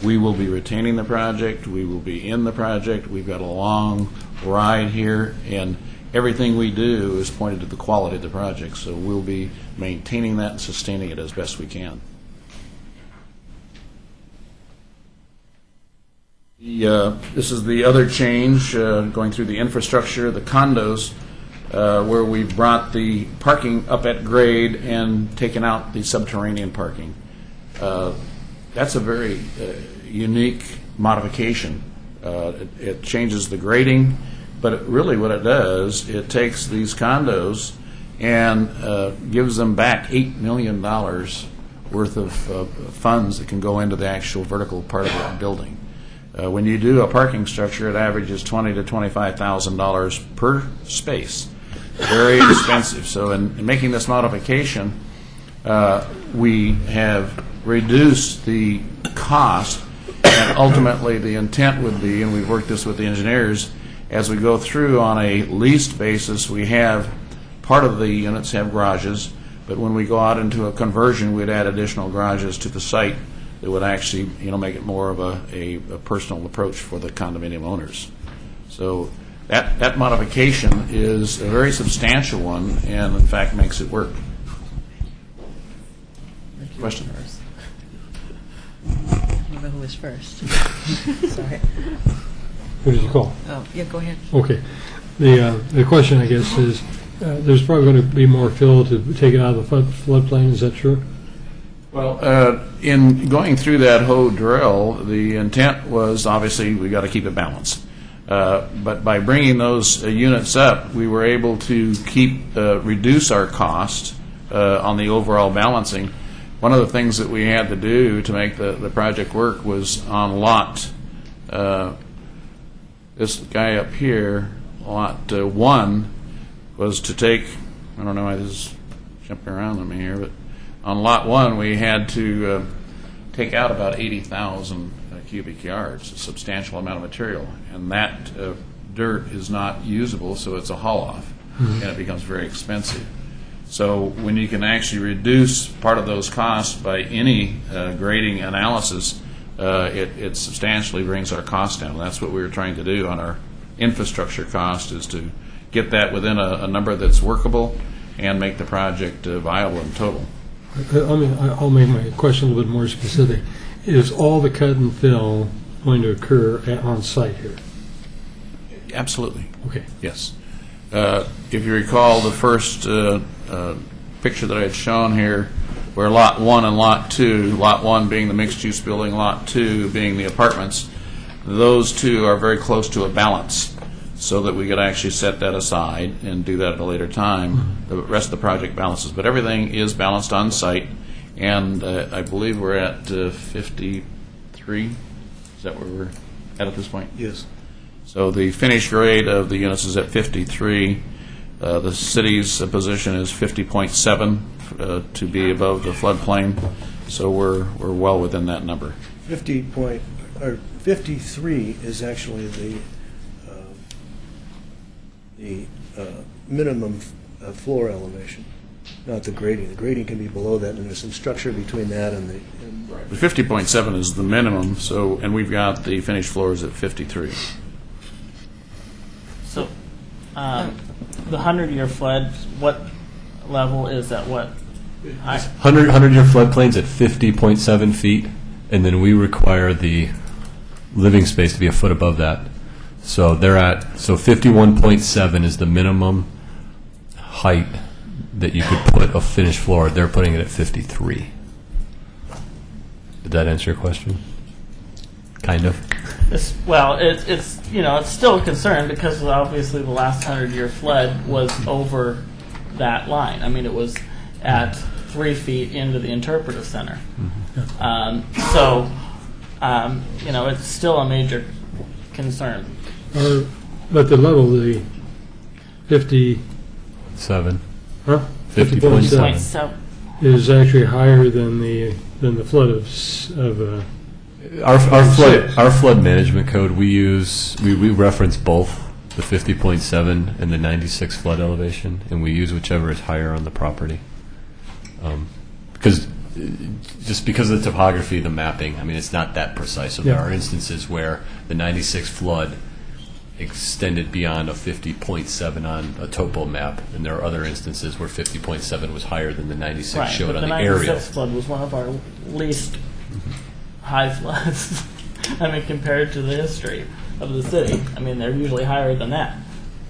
S13: We will be retaining the project. We will be in the project. We've got a long ride here, and everything we do is pointed to the quality of the project. So we'll be maintaining that and sustaining it as best we can. This is the other change going through the infrastructure, the condos, where we brought the parking up at grade and taken out the subterranean parking. That's a very unique modification. It changes the grading, but really what it does, it takes these condos and gives them back $8 million worth of funds that can go into the actual vertical part of that building. When you do a parking structure, it averages $20,000 to $25,000 per space. Very expensive. So in making this modification, we have reduced the cost, and ultimately the intent would be, and we've worked this with the engineers, as we go through on a leased basis, we have part of the units have garages, but when we go out into a conversion, we'd add additional garages to the site that would actually, make it more of a personal approach for the condominium owners. So that modification is a very substantial one, and in fact makes it work. Question?
S1: I don't know who was first. Sorry.
S7: Who did you call?
S1: Oh, yeah, go ahead.
S7: Okay. The question, I guess, is there's probably going to be more fill to take it out of the floodplain. Is that true?
S13: Well, in going through that whole drill, the intent was obviously we got to keep it balanced. But by bringing those units up, we were able to reduce our cost on the overall balancing. One of the things that we had to do to make the project work was on lot, this guy up here, lot 1, was to take, I don't know why this is jumping around on me here, but on lot 1 we had to take out about 80,000 cubic yards, a substantial amount of material, and that dirt is not usable, so it's a haul-off, and it becomes very expensive. So when you can actually reduce part of those costs by any grading analysis, it substantially brings our cost down. That's what we were trying to do on our infrastructure cost, is to get that within a number that's workable and make the project viable in total.
S7: I'll make my question a little bit more specific. Is all the cut and fill going to occur on site here?
S13: Absolutely.
S7: Okay.
S13: Yes. If you recall the first picture that I had shown here, where Lot 1 and Lot 2, Lot 1 being the mixed-use building, Lot 2 being the apartments, those two are very close to a balance, so that we could actually set that aside and do that at a later time. The rest of the project balances. But everything is balanced on site, and I believe we're at 53. Is that where we're at this point?
S12: Yes.
S13: So the finished grade of the units is at 53. The city's position is 50.7 to be above the floodplain. So we're well within that number.
S12: 53 is actually the minimum floor elevation, not the grading. The grading can be below that, and there's some structure between that and the.
S13: The 50.7 is the minimum. So, and we've got the finished floors at 53.
S11: So, the 100-year flood, what level is that? What?
S8: 100-year floodplain's at 50.7 feet, and then we require the living space to be a foot above that. So 51.7 is the minimum height that you could put a finished floor. They're putting it at 53. Did that answer your question? Kind of.
S11: It's still a concern because obviously the last 100-year flood was over that line. I mean, it was at 3 feet into the interpretive center. It's still a major concern.
S7: But the level of the
S8: 7.
S7: 50.7 is actually higher than the flood of
S8: our flood management code. We reference both the 50.7 and the 96 flood elevation, and we use whichever is higher on the property. Because of the topography, the mapping, I mean, it's not that precise. So there are instances where the 96 flood extended beyond a 50.7 on a topo map, and there are other instances where 50.7 was higher than the 96 showed on the aerial.
S11: The 96 flood was one of our least high floods. I mean, compared to the history of the city. I mean, they're usually higher than that.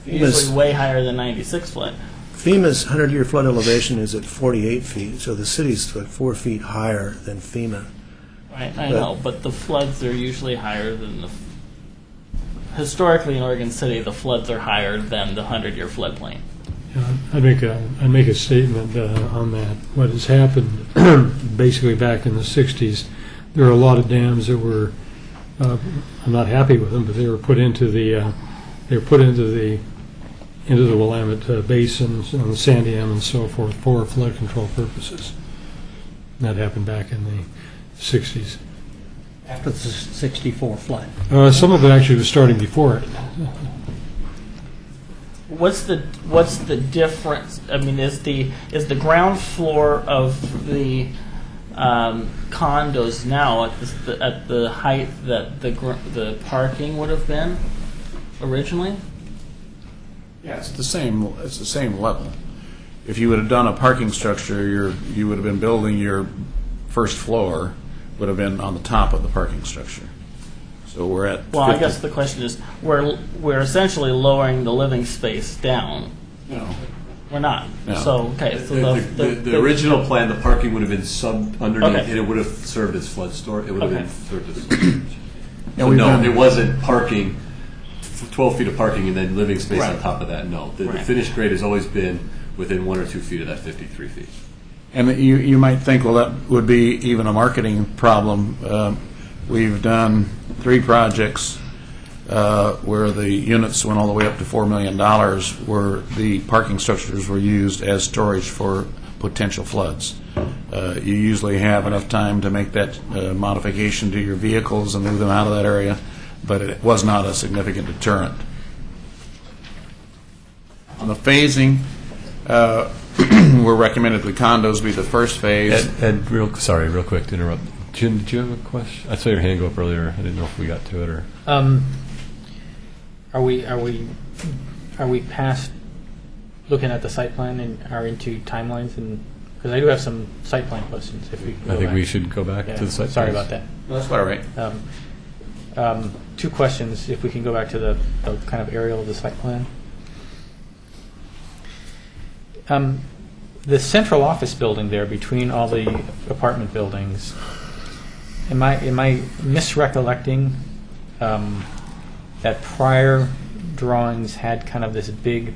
S11: Usually way higher than 96 flood.
S12: FEMA's 100-year flood elevation is at 48 feet, so the city's like 4 feet higher than FEMA.
S11: Right, I know, but the floods are usually higher than the. Historically in Oregon City, the floods are higher than the 100-year floodplain.
S7: I'd make a statement on that. What has happened basically back in the 60s. There are a lot of dams that were, I'm not happy with them, but they were put into the Willamette Basin and the Sandy Dam and so forth for flood control purposes. That happened back in the 60s.
S10: After the 64 flood.
S7: Some of it actually was starting before it.
S11: What's the difference? I mean, is the ground floor of the condos now at the height that the parking would have been originally?
S13: Yeah, it's the same level. If you would have done a parking structure, you would have been building your first floor would have been on the top of the parking structure. So we're at.
S11: Well, 50. I guess the question is, we're essentially lowering the living space down.
S13: No,
S11: we're not.
S8: No.
S11: So okay, so
S8: the original plan, the parking would have been underneath,
S11: okay.
S8: and it would have served as flood storage. It would
S11: okay.
S8: have been served as flood storage. So no, it wasn't parking. 12 feet of parking and then living space
S11: right.
S8: on top of that. No, the
S11: right.
S8: finished grade has always been within 1 or 2 feet of that 53 feet.
S5: And you might think, well, that would be even a marketing problem. We've done 3 projects where the units went all the way up to $4 million, where the parking structures were used as storage for potential floods. You usually have enough time to make that modification to your vehicles and move them out of that area, but it was not a significant deterrent. On the phasing, we're recommended the condos be the first phase.
S8: Ed, real quick to interrupt. Jim, did you have a question? I saw your hand go up earlier. I didn't know if we got to it or.
S11: Are we past looking at the site plan and are into timelines? And because I do have some site plan questions. If we can
S8: I think
S11: back.
S8: We should go back to the site.
S11: Sorry
S8: plans.
S11: about that.
S5: No, that's all right.
S11: 2 questions. If we can go back to the kind of aerial of the site plan. The central office building there between all the apartment buildings. Am I misrecollecting that prior drawings had kind of this big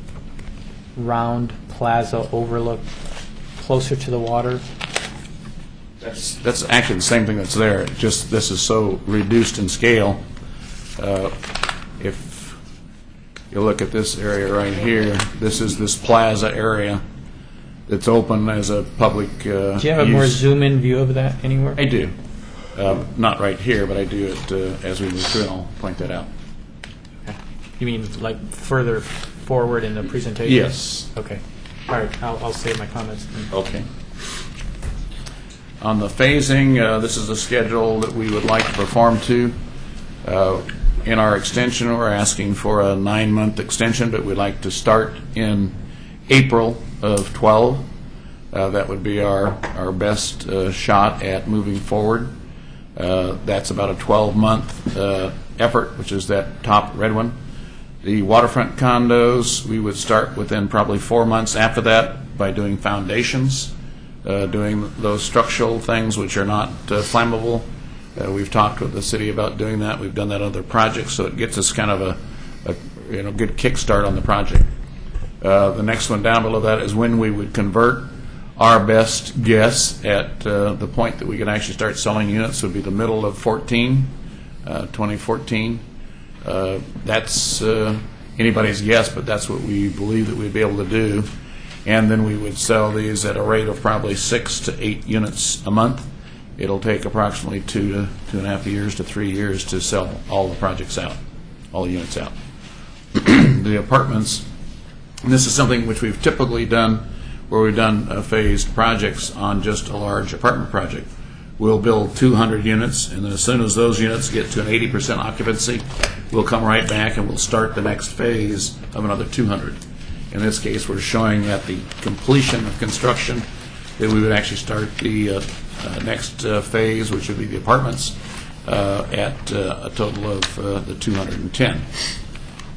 S11: round plaza overlook closer to the water?
S5: That's actually the same thing that's there. Just this is so reduced in scale. If you look at this area right here, this is this plaza area that's open as a public
S11: Do you have a more zoom-in view of that anywhere?
S5: I do. Not right here, but I do it as we move through, and I'll point that out.
S11: Okay. You mean like further forward in the presentation?
S5: Yes.
S11: Okay. All right. I'll save my comments then.
S5: Okay. On the phasing, this is a schedule that we would like to perform to. In our extension, we're asking for a 9-month extension, but we'd like to start in April of 12. That would be our best shot at moving forward. That's about a 12-month effort, which is that top red one. The waterfront condos, we would start within probably 4 months after that by doing foundations, doing those structural things which are not flammable. We've talked with the city about doing that. We've done that on other projects, so it gets us kind of a good kickstart on the project. The next one down below that is when we would convert. Our best guess at the point that we can actually start selling units would be the middle of 2014. That's anybody's guess, but that's what we believe that we'd be able to do. And then we would sell these at a rate of probably 6 to 8 units a month. It'll take approximately 2 to 2.5 years to 3 years to sell all the projects out, all the units out. The apartments, and this is something which we've typically done where we've done phased projects on just a large apartment project. We'll build 200 units, and then as soon as those units get to an 80% occupancy, we'll come right back and we'll start the next phase of another 200. In this case, we're showing at the completion of construction that we would actually start the next phase, which would be the apartments, at a total of the 210.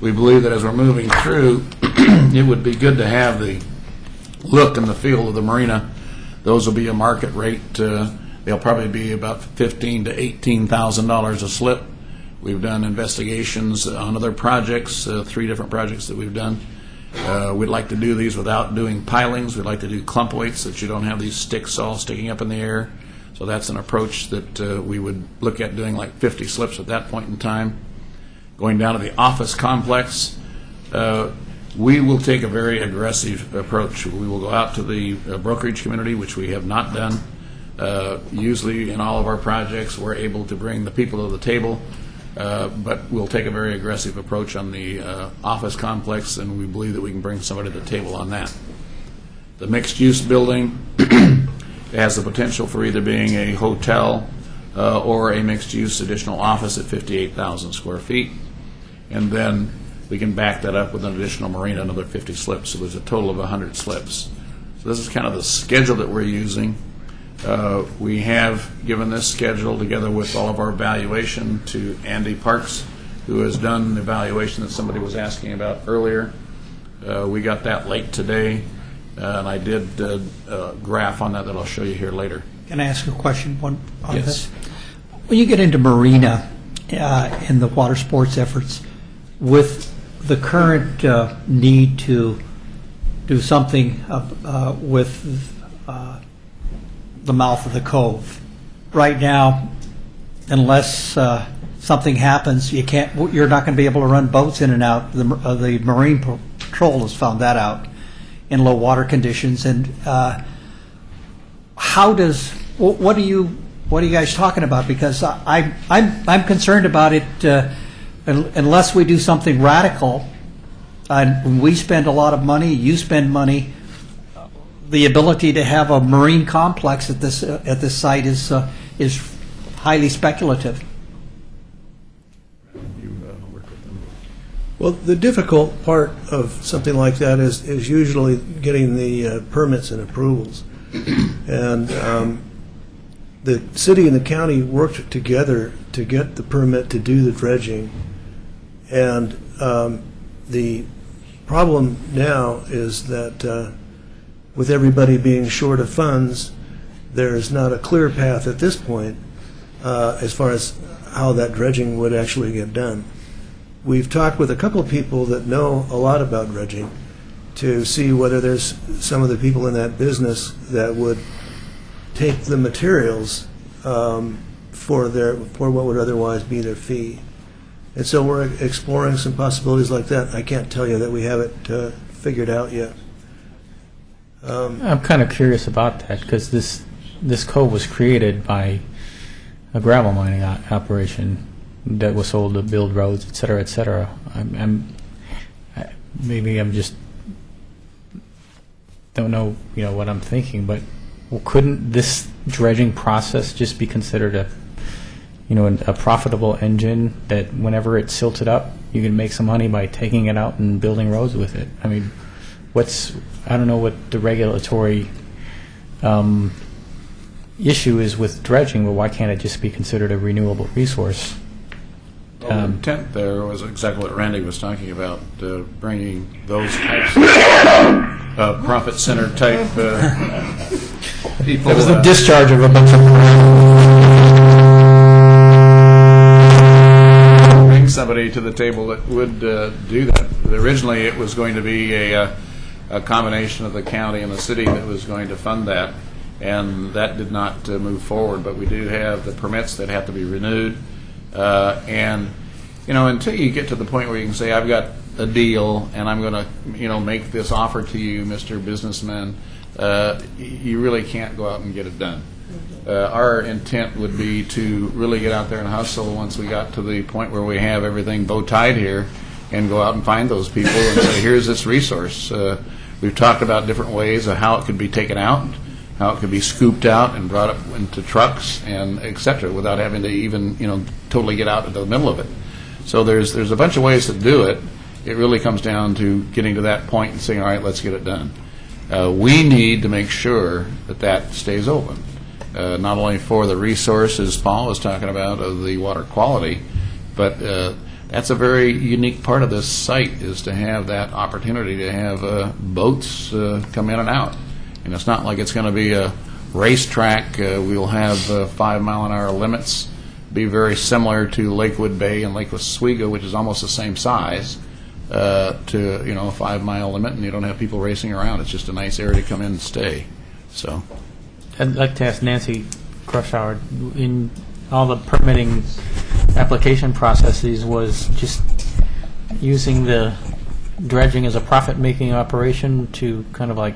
S5: We believe that as we're moving through, it would be good to have the look and the feel of the marina. Those will be a market rate. They'll probably be about $15,000 to $18,000 a slip. We've done investigations on other projects, 3 different projects that we've done. We'd like to do these without doing pilings. We'd like to do clump weights so that you don't have these sticks all sticking up in the air.
S13: So that's an approach that we would look at doing like 50 slips at that point in time. Going down to the office complex, we will take a very aggressive approach. We will go out to the brokerage community, which we have not done. Usually in all of our projects, we're able to bring the people to the table, but we'll take a very aggressive approach on the office complex, and we believe that we can bring somebody to the table on that. The mixed-use building has the potential for either being a hotel or a mixed-use additional office at 58,000 square feet. And then we can back that up with an additional marina, another 50 slips. So there's a total of 100 slips. So this is kind of the schedule that we're using. We have given this schedule together with all of our evaluation to Andy Parks, who has done the evaluation that somebody was asking about earlier. We got that late today, and I did a graph on that I'll show you here later.
S10: Can I ask a question on
S13: Yes.
S10: this? When you get into marina in the water sports efforts, with the current need to do something with the mouth of the cove, right now, unless something happens, you're not going to be able to run boats in and out. The Marine Patrol has found that out in low water conditions. And what are you guys talking about? Because I'm concerned about it. Unless we do something radical, and we spend a lot of money, you spend money, the ability to have a marine complex at this site is highly speculative.
S12: Well, the difficult part of something like that is usually getting the permits and approvals. And the city and the county worked together to get the permit to do the dredging. And the problem now is that with everybody being short of funds, there's not a clear path at this point as far as how that dredging would actually get done. We've talked with a couple of people that know a lot about dredging to see whether there's some of the people in that business that would take the materials for what would otherwise be their fee. And so we're exploring some possibilities like that. I can't tell you that we have it figured out yet.
S3: I'm kind of curious about that because this cove was created by a gravel mining operation that was sold to build roads, et cetera, et cetera. Maybe I'm just don't know, what I'm thinking, but couldn't this dredging process just be considered a profitable engine that whenever it's silted up, you can make some money by taking it out and building roads with it? I mean, I don't know what the regulatory issue is with dredging, but why can't it just be considered a renewable resource?
S13: Well, the intent there was exactly what Randy was talking about, bringing those types of profit center type people.
S3: It was the discharge of a bunch of
S13: bring somebody to the table that would do that. Originally, it was going to be a combination of the county and the city that was going to fund that, and that did not move forward. But we do have the permits that have to be renewed. And until you get to the point where you can say, I've got a deal and I'm going to make this offer to you, Mr. Businessman, you really can't go out and get it done. Our intent would be to really get out there and hustle once we got to the point where we have everything bow tied here, and go out and find those people and say, here's this resource. We've talked about different ways of how it could be taken out, how it could be scooped out and brought up into trucks and et cetera, without having to even totally get out into the middle of it. So there's a bunch of ways to do it. It really comes down to getting to that point and saying, all right, let's get it done. We need to make sure that stays open, not only for the resources Paul was talking about of the water quality, but that's a very unique part of this site, is to have that opportunity to have boats come in and out. And it's not like it's going to be a racetrack. We'll have 5-mile-an-hour limits, be very similar to Lakewood Bay and Lake Oswego, which is almost the same size, to a 5-mile limit, and you don't have people racing around. It's just a nice area to come in and stay. So,
S11: I'd like to ask Nancy crush hour, in all the permitting application processes, was just using the dredging as a profit-making operation to kind of like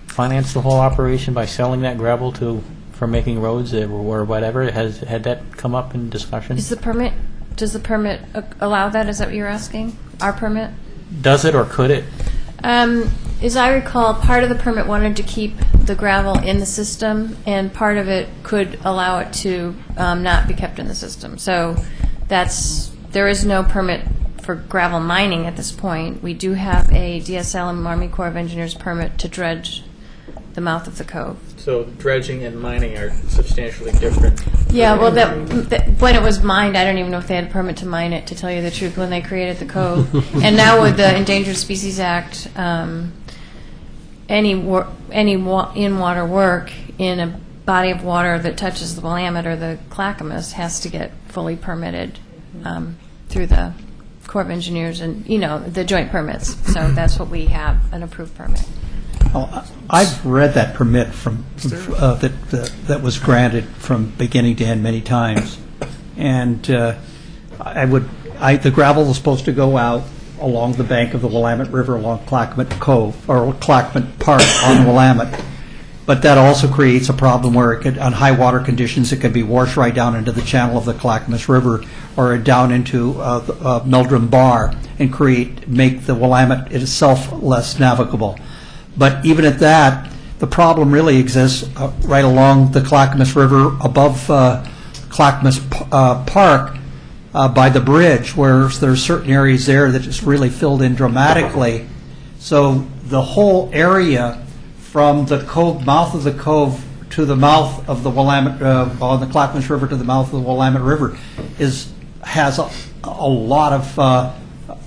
S11: finance the whole operation by selling that gravel for making roads or whatever. Had that come up in discussion?
S2: Does the permit allow that? Is that what you're asking? Our permit?
S11: Does it or could it?
S2: As I recall, part of the permit wanted to keep the gravel in the system, and part of it could allow it to not be kept in the system. So there is no permit for gravel mining at this point. We do have a DSL and Army Corps of Engineers permit to dredge the mouth of the cove.
S11: So dredging and mining are substantially different.
S2: Yeah, well, when it was mined, I don't even know if they had a permit to mine it, to tell you the truth, when they created the cove. And now with the Endangered Species Act, any in-water work in a body of water that touches the Willamette or the Clackamas has to get fully permitted through the Corps of Engineers and, the joint permits. So that's what we have, an approved permit.
S10: Well, I've read that permit that was granted from beginning to end many times, and the gravel was supposed to go out along the bank of the Willamette River, along Clackamas Cove or Clackamas Park on Willamette. But that also creates a problem where on high water conditions, it could be washed right down into the channel of the Clackamas River or down into Meldrum Bar and make the Willamette itself less navigable. But even at that, the problem really exists right along the Clackamas River above Clackamas Park by the bridge, where there's certain areas there that just really filled in dramatically. So the whole area from the mouth of the cove to the mouth of the Willamette, on the Clackamas River to the mouth of the Willamette River has a lot of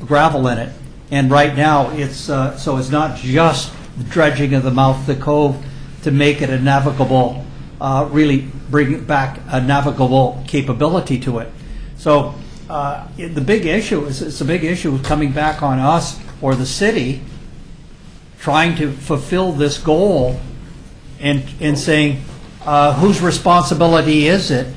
S10: gravel in it. And right now, it's not just the dredging of the mouth of the cove to make it a navigable, really bring it back a navigable capability to it. So the big issue it's a big issue coming back on us or the city trying to fulfill this goal and saying, whose responsibility is it?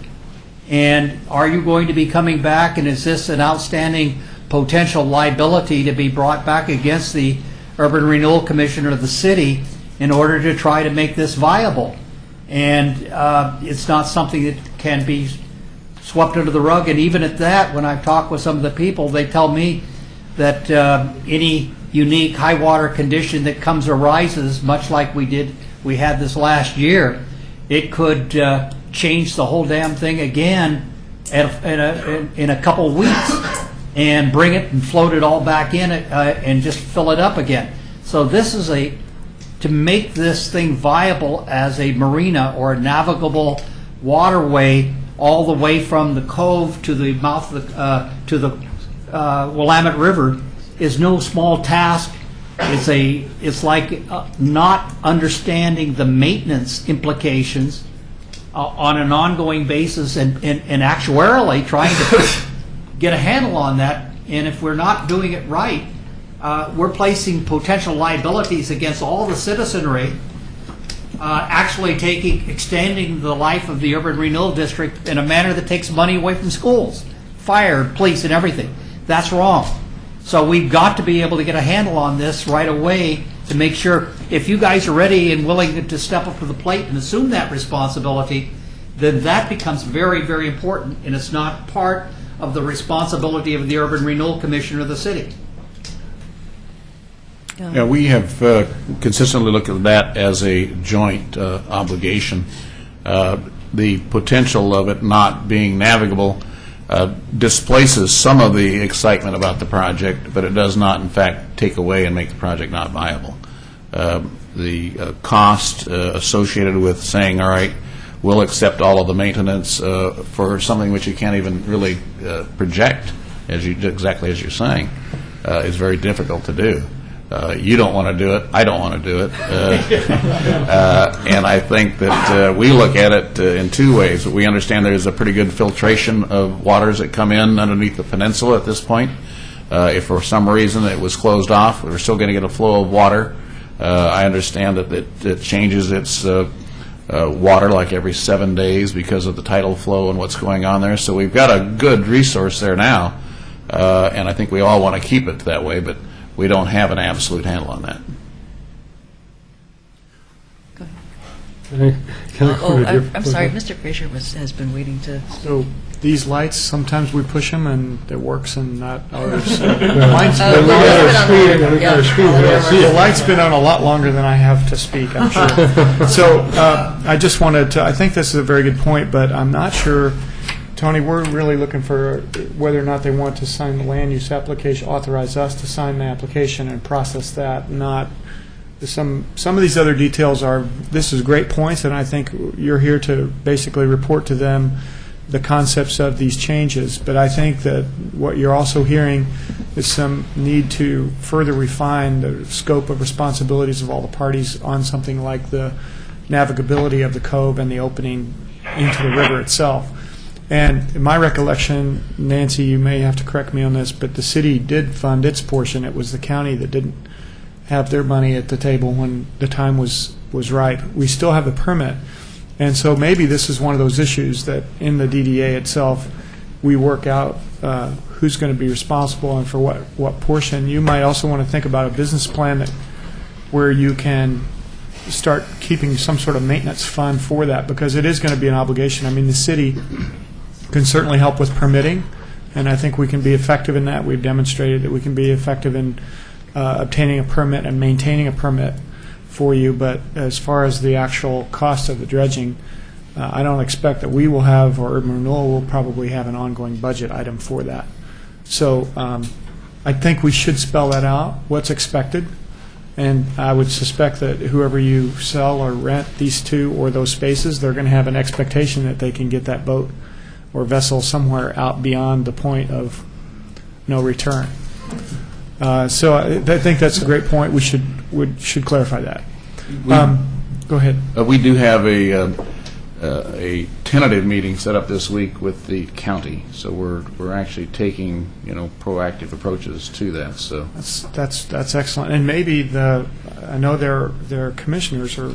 S10: And are you going to be coming back, and is this an outstanding potential liability to be brought back against the Urban Renewal Commission or the city in order to try to make this viable? And it's not something that can be swept under the rug. And even at that, when I've talked with some of the people, they tell me that any unique high water condition that arises, much like we had this last year, it could change the whole damn thing again in a couple of weeks and bring it and float it all back in and just fill it up again. So this is to make this thing viable as a marina or a navigable waterway all the way from the cove to the mouth of to the Willamette River is no small task. It's like not understanding the maintenance implications on an ongoing basis and actuarially trying to get a handle on that. And if we're not doing it right, we're placing potential liabilities against all the citizenry, actually extending the life of the urban renewal district in a manner that takes money away from schools, fire, police, and everything. That's wrong. So we've got to be able to get a handle on this right away to make sure if you guys are ready and willing to step up to the plate and assume that responsibility, then that becomes very, very important, and it's not part of the responsibility of the Urban Renewal Commission or the city.
S13: Yeah, we have consistently looked at that as a joint obligation. The potential of it not being navigable displaces some of the excitement about the project, but it does not, in fact, take away and make the project not viable. The cost associated with saying, all right, we'll accept all of the maintenance for something which you can't even really project, exactly as you're saying, is very difficult to do. You don't want to do it. I don't want to do it. And I think that we look at it in two ways. We understand there's a pretty good filtration of waters that come in underneath the peninsula at this point. If for some reason it was closed off, we're still going to get a flow of water. I understand that it changes its water like every 7 days because of the tidal flow and what's going on there. So we've got a good resource there now, and I think we all want to keep it that way, but we don't have an absolute handle on that.
S1: I'm sorry, Mr. Frazier has been waiting to.
S6: So these lights, sometimes we push them and it works and not others. The light's been on a lot longer than I have to speak, I'm sure. So I just wanted to, I think this is a very good point, but I'm not sure, Tony, we're really looking for whether or not they want to sign the land use application, authorize us to sign the application and process that, not some of these other details are, this is great points, and I think you're here to basically report to them the concepts of these changes. But I think that what you're also hearing is some need to further refine the scope of responsibilities of all the parties on something like the navigability of the cove and the opening into the river itself. And in my recollection, Nancy, you may have to correct me on this, but the city did fund its portion. It was the county that didn't have their money at the table when the time was right. We still have the permit. And so maybe this is one of those issues that in the DDA itself, we work out who's going to be responsible and for what portion. You might also want to think about a business plan where you can start keeping some sort of maintenance fund for that, because it is going to be an obligation. I mean, the city can certainly help with permitting, and I think we can be effective in that. We've demonstrated that we can be effective in obtaining a permit and maintaining a permit for you, but as far as the actual cost of the dredging, I don't expect that we will have, or Urban Renewal will probably have, an ongoing budget item for that. So I think we should spell that out, what's expected, and I would suspect that whoever you sell or rent these two or those spaces, they're going to have an expectation that they can get that boat or vessel somewhere out beyond the point of no return. So I think that's a great point. We should clarify that. Go ahead.
S13: We do have a tentative meeting set up this week with the county, so we're actually taking proactive approaches to that. So
S6: that's excellent. And maybe I know their commissioners are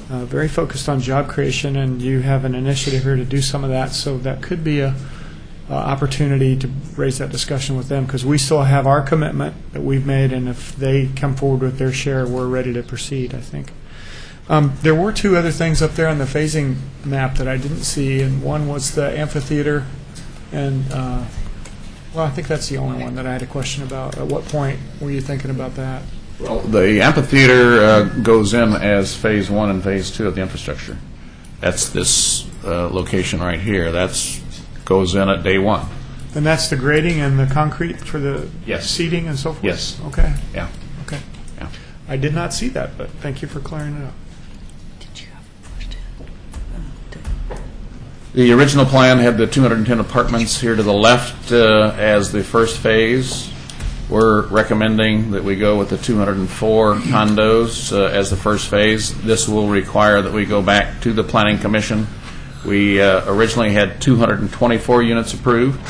S6: very focused on job creation, and you have an initiative here to do some of that. So that could be a opportunity to raise that discussion with them, because we still have our commitment that we've made, and if they come forward with their share, we're ready to proceed, I think. There were two other things up there on the phasing map that I didn't see, and one was the amphitheater, and I think that's the only one that I had a question about. At what point were you thinking about that?
S13: Well, the amphitheater goes in as phase 1 and phase 2 of the infrastructure. That's this location right here. Goes in at day 1.
S6: And that's the grading and the concrete for the seating and so forth?
S13: Yes.
S6: Okay.
S13: Yeah.
S6: Okay.
S13: Yeah.
S6: I did not see that, but thank you for clearing it up.
S1: Did you have a question?
S13: The original plan had the 210 apartments here to the left as the first phase. We're recommending that we go with the 204 condos as the first phase. This will require that we go back to the Planning Commission. We originally had 224 units approved.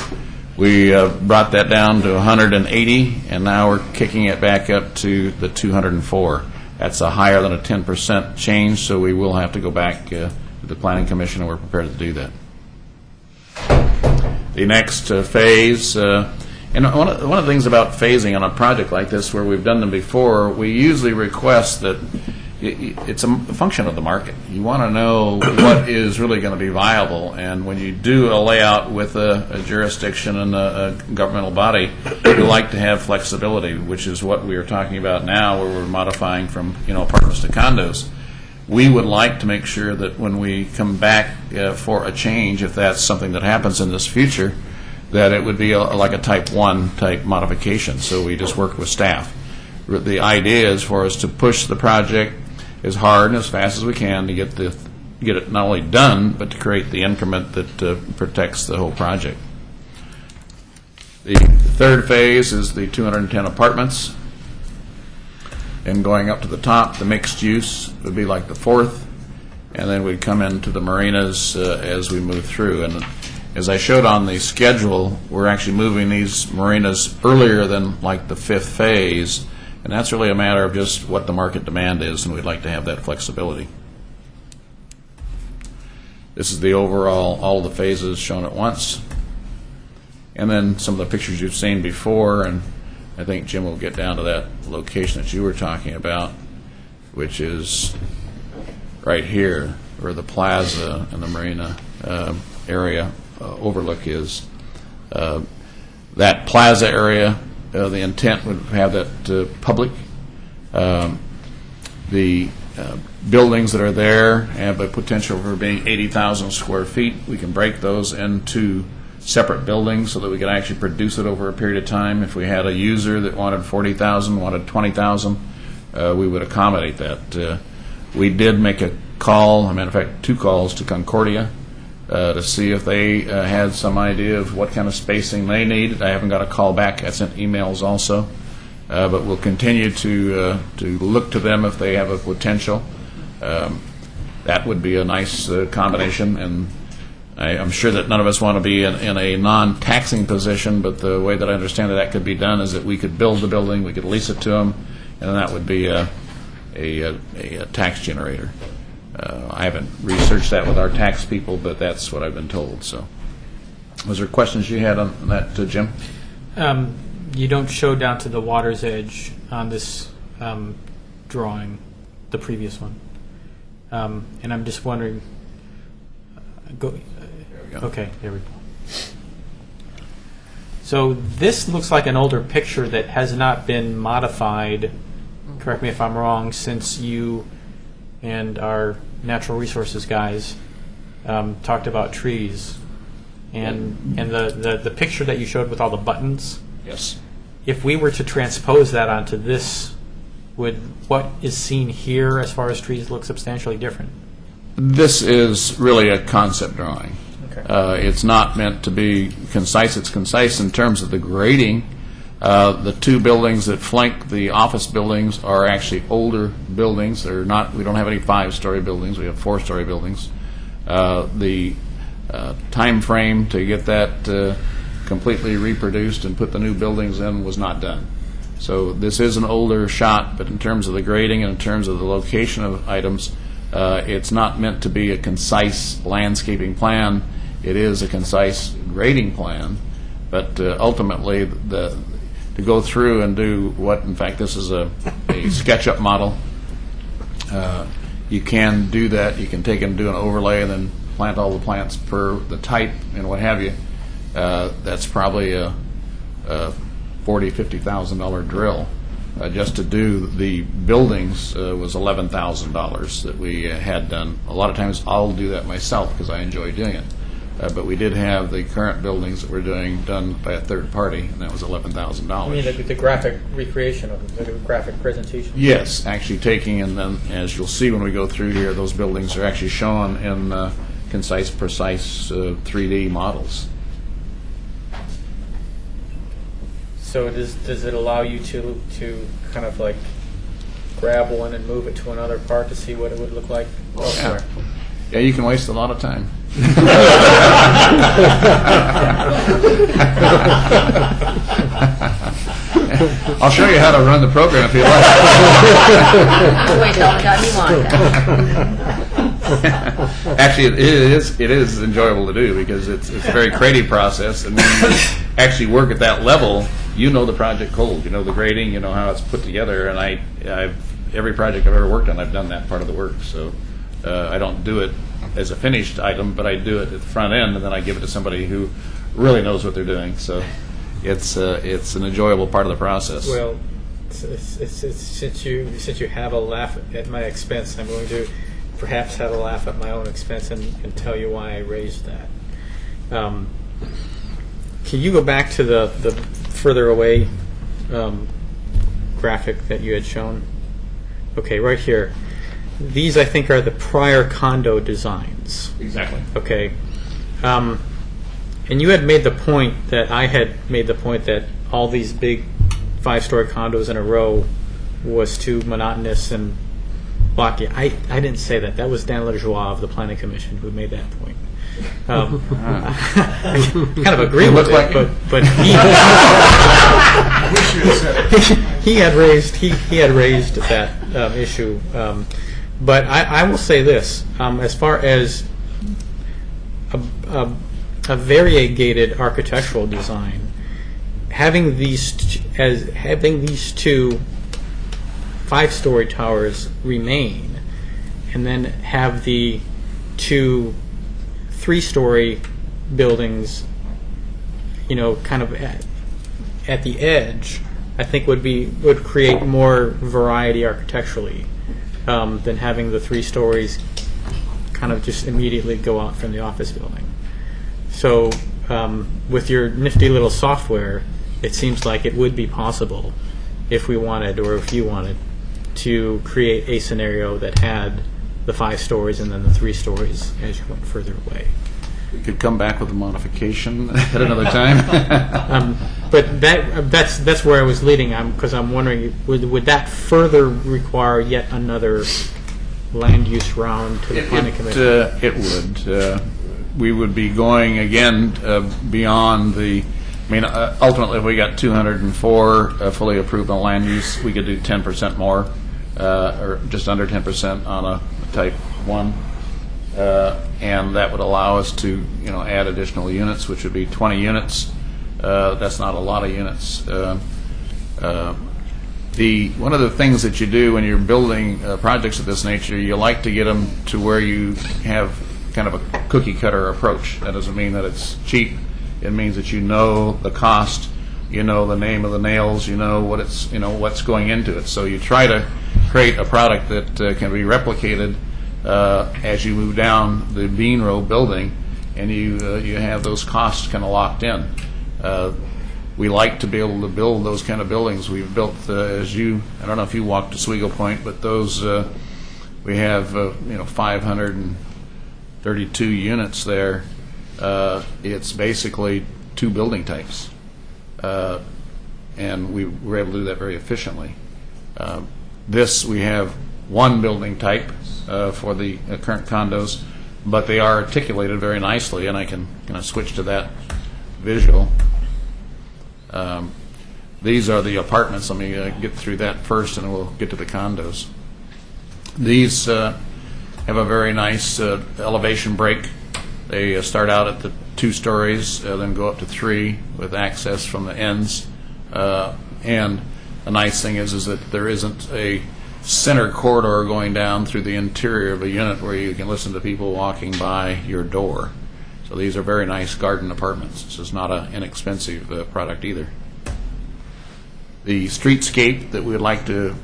S13: We brought that down to 180, and now we're kicking it back up to the 204. That's a higher than a 10% change, so we will have to go back to the Planning Commission, and we're prepared to do that. The next phase, and one of the things about phasing on a project like this, where we've done them before, we usually request that it's a function of the market. You want to know what is really going to be viable, and when you do a layout with a jurisdiction and a governmental body, you like to have flexibility, which is what we are talking about now, where we're modifying from apartments to condos. We would like to make sure that when we come back for a change, if that's something that happens in this future, that it would be like a type 1 type modification. So we just work with staff. The idea is for us to push the project as hard and as fast as we can to get it not only done, but to create the increment that protects the whole project. The third phase is the 210 apartments. And going up to the top, the mixed use would be like the fourth, and then we'd come into the marinas as we move through. And as I showed on the schedule, we're actually moving these marinas earlier than like the fifth phase, and that's really a matter of just what the market demand is, and we'd like to have that flexibility. This is the overall, all the phases shown at once. And then some of the pictures you've seen before, and I think Jim will get down to that location that you were talking about, which is right here, where the plaza and the marina area overlook is. That plaza area, the intent would have that public. The buildings that are there have a potential for being 80,000 square feet. We can break those into separate buildings so that we can actually produce it over a period of time. If we had a user that wanted 40,000, wanted 20,000, we would accommodate that. We did make a call, as a matter of fact, 2 calls to Concordia to see if they had some idea of what kind of spacing they need. I haven't got a call back. I sent emails also. But we'll continue to look to them if they have a potential. That would be a nice combination, and I'm sure that none of us want to be in a non-taxing position, but the way that I understand that could be done is that we could build the building, we could lease it to them, and that would be a tax generator. I haven't researched that with our tax people, but that's what I've been told. So, was there questions you had on that, Jim?
S11: You don't show down to the water's edge on this drawing, the previous one. And I'm just wondering,
S13: There we go.
S11: Okay, there we go. So this looks like an older picture that has not been modified, correct me if I'm wrong, since you and our natural resources guys talked about trees. And the picture that you showed with all the buttons,
S13: Yes.
S11: if we were to transpose that onto this, would what is seen here as far as trees look substantially different?
S13: This is really a concept drawing.
S11: Okay.
S13: It's not meant to be concise. It's concise in terms of the grading. The 2 buildings that flank the office buildings are actually older buildings. They're not. We don't have any 5-story buildings. We have 4-story buildings. The time frame to get that completely reproduced and put the new buildings in was not done. So this is an older shot, but in terms of the grading and in terms of the location of items, it's not meant to be a concise landscaping plan. It is a concise grading plan, but ultimately to go through and do what, in fact, this is a SketchUp model. You can do that. You can take and do an overlay and then plant all the plants per the type and what have you. That's probably a $40,000-$50,000 drill. Just to do the buildings was $11,000 that we had done. A lot of times I'll do that myself because I enjoy doing it. But we did have the current buildings that we're doing done by a third party, and that was $11,000.
S11: I mean, the graphic recreation of them, the graphic presentation?
S13: Yes, actually taking, and then as you'll see when we go through here, those buildings are actually shown in concise, precise 3D models.
S11: So does it allow you to kind of like grab one and move it to another part to see what it would look like elsewhere?
S13: Yeah, you can waste a lot of time. I'll show you how to run the program if you like.
S9: Wait, don't me want.
S13: Actually, it is enjoyable to do because it's a very creative process, and when you actually work at that level, you know the project cold, you know the grading, you know how it's put together, and I've every project I've ever worked on, I've done that part of the work. So I don't do it as a finished item, but I do it at the front end, and then I give it to somebody who really knows what they're doing. So it's an enjoyable part of the process.
S11: Well, since you have a laugh at my expense, I'm going to perhaps have a laugh at my own expense and tell you why I raised that. Can you go back to the further away graphic that you had shown? Okay, right here. These, I think, are the prior condo designs.
S13: Exactly.
S11: Okay. And you had made the point that I had made the point that all these big 5-story condos in a row was too monotonous and blocky. I didn't say that. That was Dan Lajoie of the Planning Commission who made that point. I kind of agree with it, but he had raised that issue. But I will say this: as far as a variegated architectural design, having these two 5-story towers remain, and then have the 2 3-story buildings, kind of at the edge, I think would create more variety architecturally than having the 3 stories kind of just immediately go out from the office building. So with your nifty little software, it seems like it would be possible, if we wanted or if you wanted, to create a scenario that had the 5 stories and then the 3 stories as you went further away.
S13: We could come back with a modification at another time.
S11: But that's where I was leading, because I'm wondering, would that further require yet another land use round to the planning commission?
S13: It would. We would be going again beyond the. I mean, ultimately, if we got 204 fully approved on land use, we could do 10% more, or just under 10% on a type 1. And that would allow us to, add additional units, which would be 20 units. That's not a lot of units. One of the things that you do when you're building projects of this nature, you like to get them to where you have kind of a cookie cutter approach. That doesn't mean that it's cheap. It means that you know the cost, you know the name of the nails, you know what it's, what's going into it. So you try to create a product that can be replicated as you move down the bean row building, and you have those costs kind of locked in. We like to be able to build those kind of buildings. We've built, I don't know if you walked to Oswego Point, but those, we have, 532 units there. It's basically 2 building types. And we were able to do that very efficiently. This, we have 1 building type for the current condos, but they are articulated very nicely, and I can kind of switch to that visual. These are the apartments. Let me get through that first, and then we'll get to the condos. These have a very nice elevation break. They start out at the 2 stories, then go up to 3 with access from the ends. And the nice thing is that there isn't a center corridor going down through the interior of a unit where you can listen to people walking by your door. So these are very nice garden apartments. This is not an inexpensive product either. The streetscape that we would like to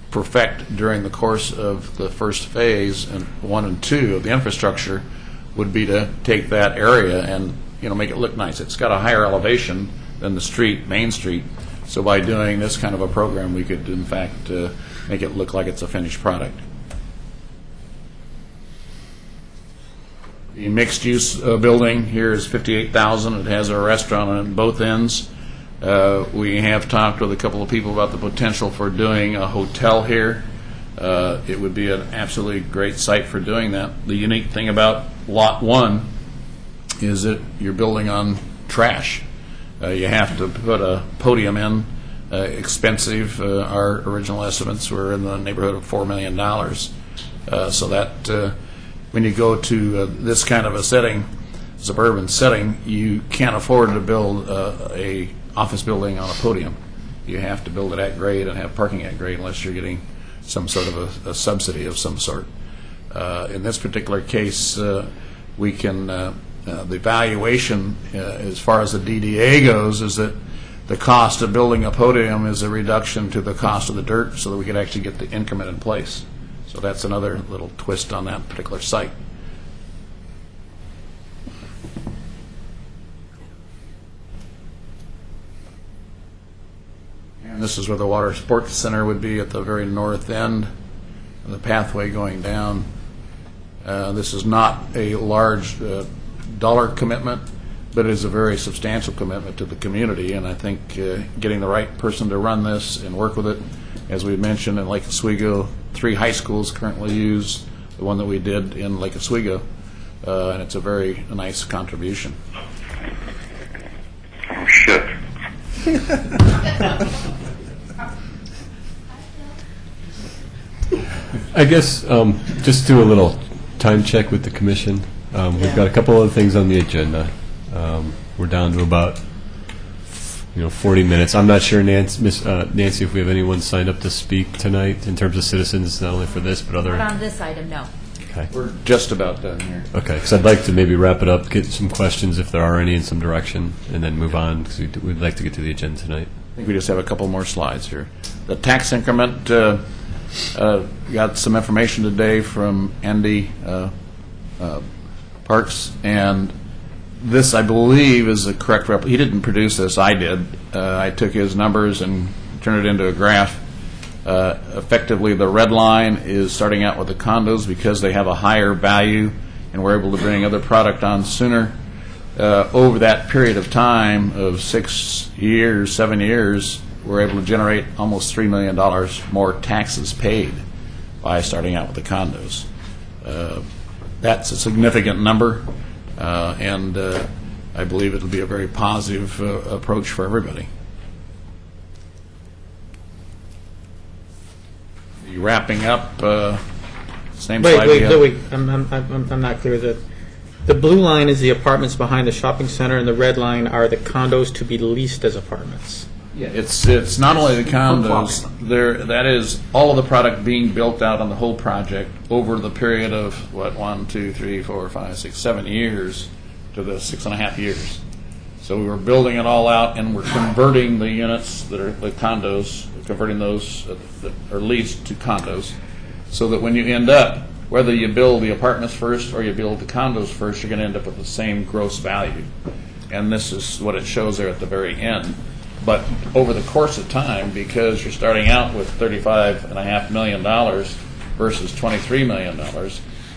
S13: perfect during the course of the first phase, and 1 and 2 of the infrastructure, would be to take that area and make it look nice. It's got a higher elevation than the street, Main Street. So by doing this kind of a program, we could in fact make it look like it's a finished product. The mixed-use building here is 58,000. It has a restaurant on both ends. We have talked with a couple of people about the potential for doing a hotel here. It would be an absolutely great site for doing that. The unique thing about Lot 1 is that you're building on trash. You have to put a podium in. Expensive. Our original estimates were in the neighborhood of $4 million. So that when you go to this kind of a setting, suburban setting, you can't afford to build a office building on a podium. You have to build it at grade and have parking at grade unless you're getting some sort of a subsidy of some sort. In this particular case, we can, the valuation as far as the DDA goes is that the cost of building a podium is a reduction to the cost of the dirt so that we could actually get the increment in place. So that's another little twist on that particular site. And this is where the water sports center would be at the very north end of the pathway going down. This is not a large dollar commitment, but it is a very substantial commitment to the community, and I think getting the right person to run this and work with it, as we mentioned in Lake Oswego, 3 high schools currently use the one that we did in Lake Oswego, and it's a very nice contribution.
S4: Oh, shit.
S8: I guess just do a little time check with the commission. We've got a couple other things on the agenda. We're down to about 40 minutes. I'm not sure, Nancy, if we have anyone signed up to speak tonight in terms of citizens, not only for this, but other...
S2: Not on this item, no.
S8: Okay.
S13: We're just about done here.
S8: Okay, because I'd like to maybe wrap it up, get some questions if there are any in some direction, and then move on, because we'd like to get to the agenda tonight.
S13: I think we just have a couple more slides here. The tax increment, got some information today from Andy Parks, and this, I believe, is a correct he didn't produce this, I did. I took his numbers and turned it into a graph. Effectively, the red line is starting out with the condos because they have a higher value, and we're able to bring other product on sooner. Over that period of time of 7 years, we're able to generate almost $3 million more taxes paid by starting out with the condos. That's a significant number, and I believe it'll be a very positive approach for everybody. Wrapping up, same slide.
S11: Wait. I'm not clear. The blue line is the apartments behind the shopping center, and the red line are the condos to be leased as apartments.
S13: Yeah, it's not only the condos. That is all of the product being built out on the whole project over the period of 1, 2, 3, 4, 5, 6, 7 years to the 6.5 years. So we were building it all out, and we're converting the units that are the condos, converting those that are leased to condos, so that when you end up, whether you build the apartments first or you build the condos first, you're going to end up with the same gross value. And this is what it shows there at the very end. But over the course of time, because you're starting out with $35.5 million versus $23 million,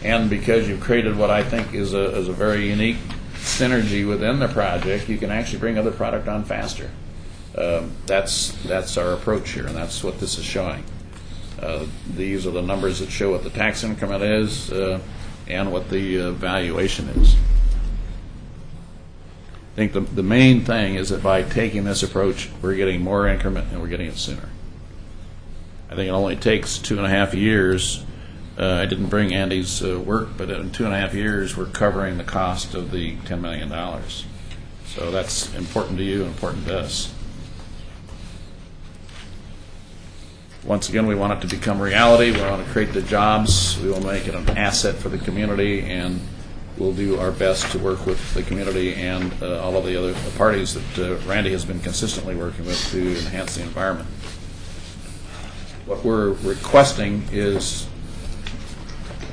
S13: and because you've created what I think is a very unique synergy within the project, you can actually bring other product on faster. That's our approach here, and that's what this is showing. These are the numbers that show what the tax increment is and what the valuation is. I think the main thing is that by taking this approach, we're getting more increment and we're getting it sooner. I think it only takes 2.5 years. I didn't bring Andy's work, but in 2.5 years, we're covering the cost of the $10 million. So that's important to you and important to us. Once again, we want it to become reality. We want to create the jobs. We will make it an asset for the community, and we'll do our best to work with the community and all of the other parties that Randy has been consistently working with to enhance the environment. What we're requesting is,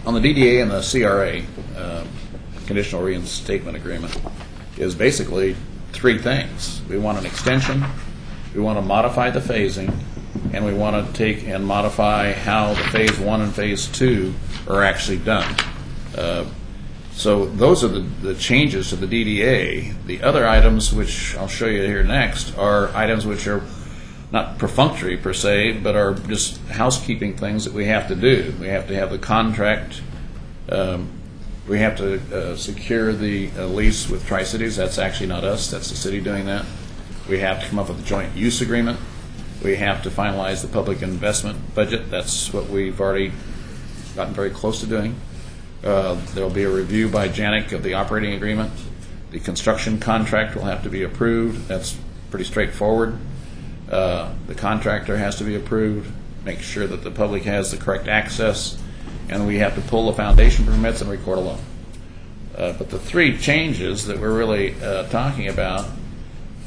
S13: on the DDA and the CRA, Conditional Reinstatement Agreement, is basically 3 things. We want an extension, we want to modify the phasing, and we want to take and modify how the Phase 1 and Phase 2 are actually done. So those are the changes to the DDA. The other items, which I'll show you here next, are items which are not perfunctory per se, but are just housekeeping things that we have to do. We have to have the contract. We have to secure the lease with Tri-Cities. That's actually not us. That's the city doing that. We have to come up with a joint use agreement. We have to finalize the public investment budget. That's what we've already gotten very close to doing. There will be a review by JANIC of the operating agreement. The construction contract will have to be approved. That's pretty straightforward. The contractor has to be approved, make sure that the public has the correct access, and we have to pull the foundation permits and record a loan. But the 3 changes that we're really talking about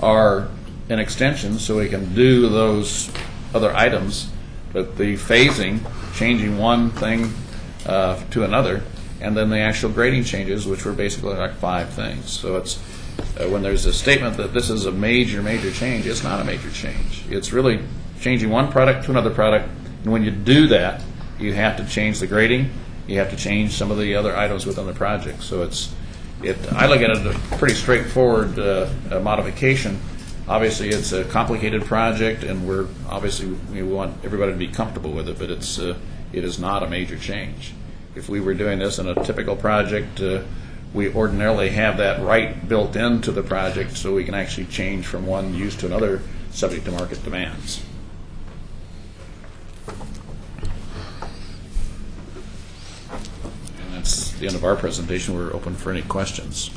S13: are an extension so we can do those other items, but the phasing, changing one thing to another, and then the actual grading changes, which were basically like 5 things. So it's when there's a statement that this is a major change, it's not a major change. It's really changing one product to another product, and when you do that, you have to change the grading, you have to change some of the other items within the project. So I look at it as a pretty straightforward modification. Obviously, it's a complicated project, and we want everybody to be comfortable with it, but it is not a major change. If we were doing this in a typical project, we ordinarily have that right built into the project so we can actually change from one use to another subject to market demands. And that's the end of our presentation. We're open for any questions.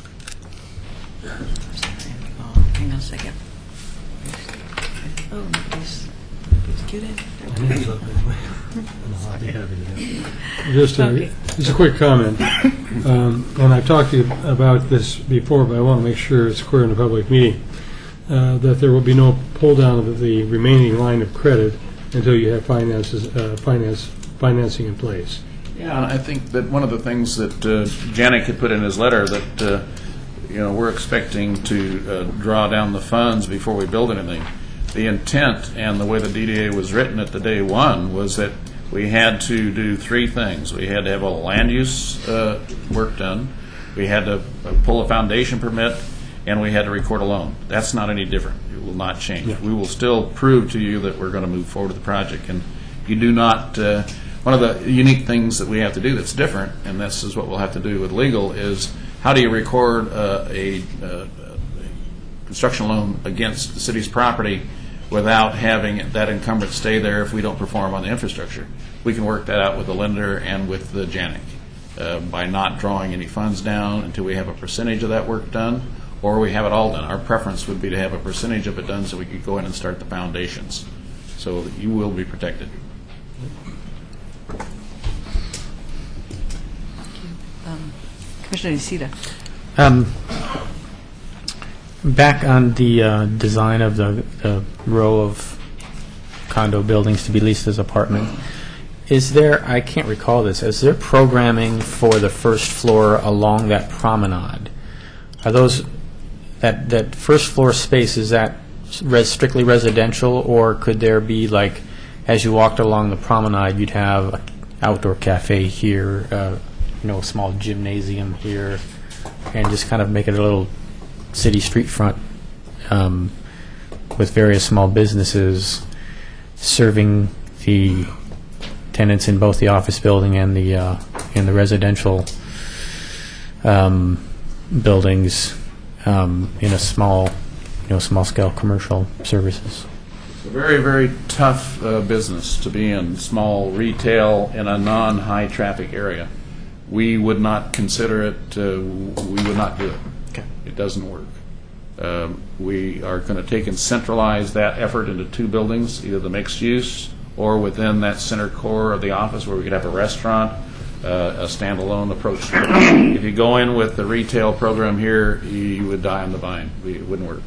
S1: Hang on a second. Oh, nobody's queued in.
S7: Just a quick comment. And I've talked to you about this before, but I want to make sure it's clear in a public meeting that there will be no pull down of the remaining line of credit until you have financing in place.
S13: Yeah, and I think that one of the things that Janik had put in his letter that we're expecting to draw down the funds before we build anything. The intent and the way the DDA was written at the day one was that we had to do three things. We had to have a land use work done, we had to pull a foundation permit, and we had to record a loan. That's not any different. It will not change. Yeah. We will still prove to you that we're going to move forward with the project. And you do not, one of the unique things that we have to do that's different, and this is what we'll have to do with legal, is how do you record a construction loan against the city's property without having that encumbrance stay there if we don't perform on the infrastructure? We can work that out with the lender and with the Janik by not drawing any funds down until we have a percentage of that work done, or we have it all done. Our preference would be to have a percentage of it done so we could go in and start the foundations, so that you will be protected.
S1: Commissioner Nishida.
S3: Back on the design of the row of condo buildings to be leased as apartment, is there, I can't recall this, is there programming for the first floor along that promenade? Are those, that first floor space, is that strictly residential, or could there be, like, as you walked along the promenade, you'd have an outdoor cafe here, a small gymnasium here, and just kind of make it a little city street front with various small businesses serving the tenants in both the office building and the residential buildings in a small scale commercial services.
S13: It's a very, very tough business to be in, small retail in a non-high traffic area. We would not consider it, we would not do it.
S3: Okay.
S13: It doesn't work. We are going to take and centralize that effort into two buildings, either the mixed use or within that center core of the office where we could have a restaurant, a standalone approach. If you go in with the retail program here, you would die on the vine. It wouldn't work.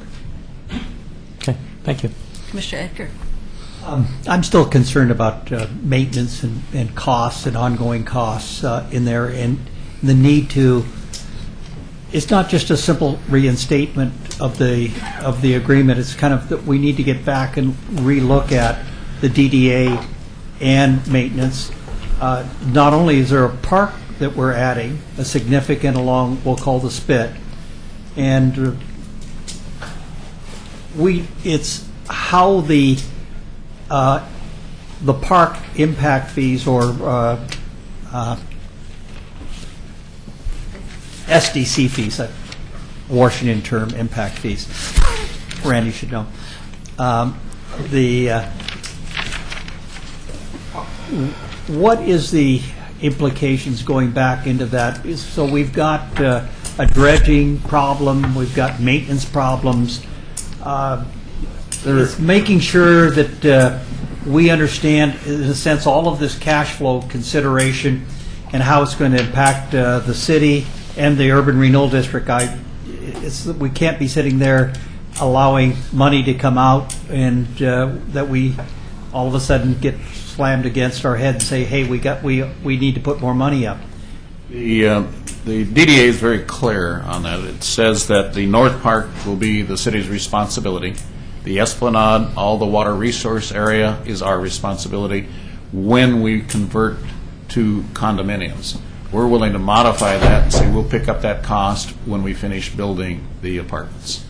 S3: Okay, thank you.
S1: Commissioner Edgar.
S10: I'm still concerned about maintenance and costs and ongoing costs in there, and the need to. It's not just a simple reinstatement of the agreement. It's kind of that we need to get back and relook at the DDA and maintenance. Not only is there a park that we're adding, a significant along we'll call the Spit, and it's how the park impact fees or SDC fees, a Washington term, impact fees. Randy should know. What is the implications going back into that? So we've got a dredging problem, we've got maintenance problems. It's making sure that we understand, in a sense, all of this cash flow consideration and how it's going to impact the city and the urban renewal district. We can't be sitting there allowing money to come out and that we all of a sudden get slammed against our head and say, hey, we need to put more money up.
S13: The DDA is very clear on that. It says that the North Park will be the city's responsibility. The Esplanade, all the water resource area, is our responsibility when we convert to condominiums. We're willing to modify that and say we'll pick up that cost when we finish building the apartments,